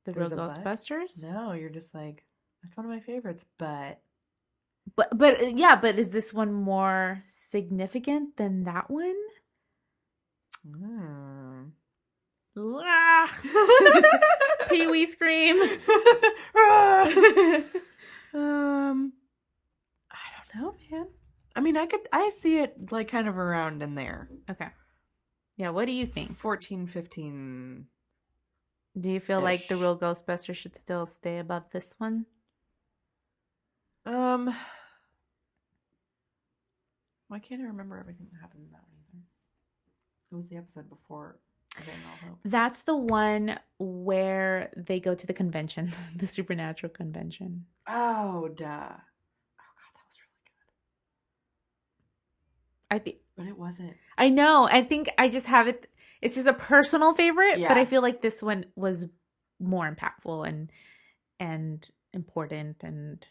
The Real Ghostbusters? No, you're just like, that's one of my favorites, but yeah, but is this one more significant than that one? Pee-wee scream. I don't know, man. I mean, I see it like kind of around in there. Okay. Yeah, what do you think? 14, 15. Do you feel like The Real Ghostbusters should still stay above this one? Why can't I remember everything that happened in that one either? It was the episode before Abandon All Hope. That's the one where they go to the convention, the supernatural convention. Oh, duh. Oh, God, that was really I think, but it wasn't. I know. I think I just have it. It's just a personal favorite, but I feel like this one was more impactful and important and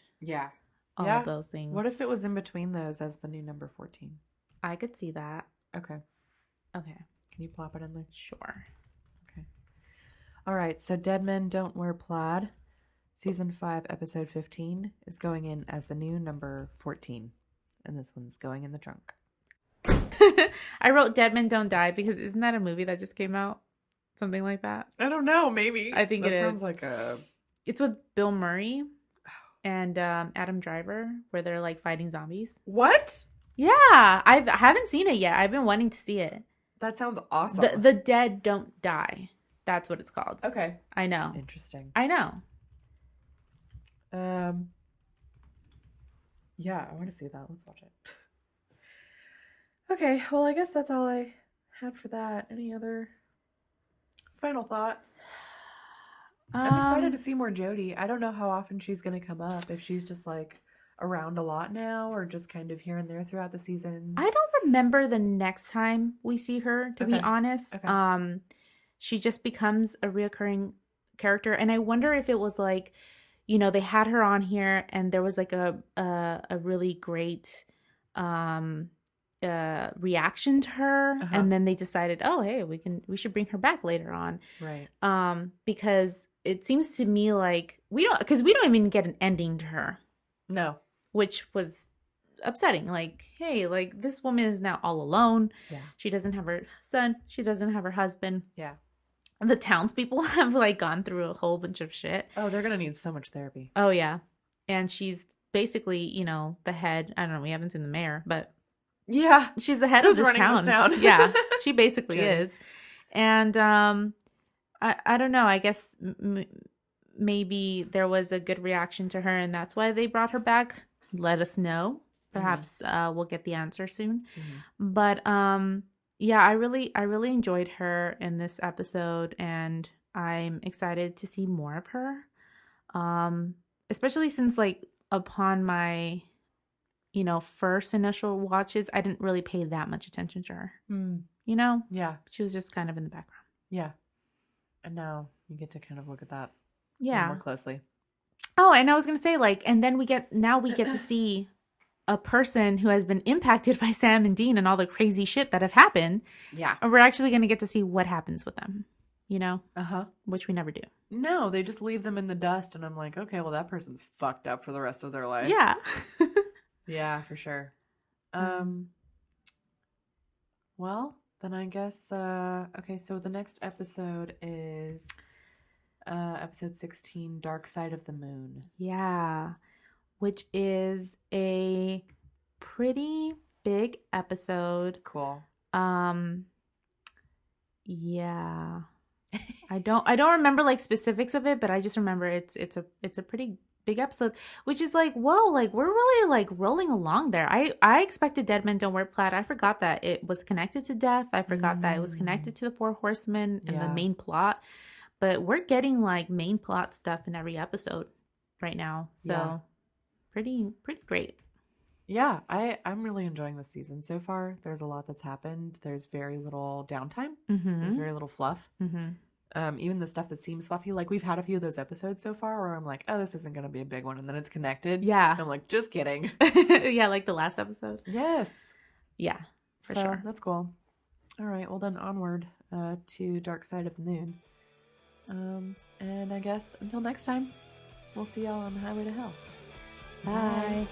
all of those things. What if it was in between those as the new number 14? I could see that. Okay. Okay. Can you plop it in there? Sure. Okay. All right. So Dead Men Don't Wear Plaid, season 5, episode 15 is going in as the new number 14, and this one's going in the trunk. I wrote Dead Men Don't Die because isn't that a movie that just came out? Something like that. I don't know. Maybe. I think it is. That sounds like a. It's with Bill Murray and Adam Driver, where they're like fighting zombies. What? Yeah, I haven't seen it yet. I've been wanting to see it. That sounds awesome. The Dead Don't Die. That's what it's called. Okay. I know. Interesting. I know. Yeah, I want to see that. Let's watch it. Okay, well, I guess that's all I had for that. Any other final thoughts? I'm excited to see more Jodie. I don't know how often she's going to come up. If she's just like around a lot now or just kind of here and there throughout the seasons. I don't remember the next time we see her, to be honest. Okay. She just becomes a reoccurring character. And I wonder if it was like, you know, they had her on here and there was like a really great reaction to her, and then they decided, oh hey, we should bring her back later on, right? Because it seems to me like we don't even get an ending to her, no, which was upsetting. Like, hey, like this woman is now all alone. Yeah, she doesn't have her son, she doesn't have her husband. Yeah, and the townspeople have like gone through a whole bunch of shit. Oh, they're gonna need so much therapy. Oh yeah, and she's basically, you know, the head. I don't know, we haven't seen the mayor, but yeah, she's the head of this town. Yeah, she basically is. And I don't know. I guess maybe there was a good reaction to her, and that's why they brought her back. Let us know. Perhaps we'll get the answer soon. Mm-hmm. But yeah, I really enjoyed her in this episode, and I'm excited to see more of her. Especially since, like, upon my first initial watches, I didn't really pay that much attention to her. You know? Yeah. She was just kind of in the background. Yeah. And now you get to kind of look at that more closely. Oh, and I was going to say, like, and then we get to see a person who has been impacted by Sam and Dean and all the crazy shit that have happened. Yeah. And we're actually going to get to see what happens with them, you know? Uh-huh. Which we never do. No, they just leave them in the dust, and I'm like, okay, well, that person's fucked up for the rest of their life. Yeah. Yeah, for sure. Well, then I guess, okay, so the next episode is episode 16, Dark Side of the Moon. Yeah, which is a pretty big episode. Cool. Yeah. I don't remember like specifics of it, but I just remember it's a pretty big episode, which is like, whoa, like we're really like rolling along there. I expected Dead Men Don't Wear Plaid. I forgot that it was connected to death. I forgot that it was connected to the Four Horsemen and the main plot. But we're getting like main plot stuff in every episode right now. So pretty great. Yeah, I'm really enjoying this season so far. There's a lot that's happened. There's very little downtime. Mm-hmm. There's very little fluff. Mm-hmm. Even the stuff that seems fluffy, like we've had a few of those episodes so far where I'm like, oh, this isn't going to be a big one. And then it's connected. Yeah. And I'm like, just kidding. Yeah, like the last episode. Yes. Yeah, for sure. That's cool. All right. Well, then onward to Dark Side of the Moon. And I guess until next time, we'll see y'all on the highway to hell. Bye.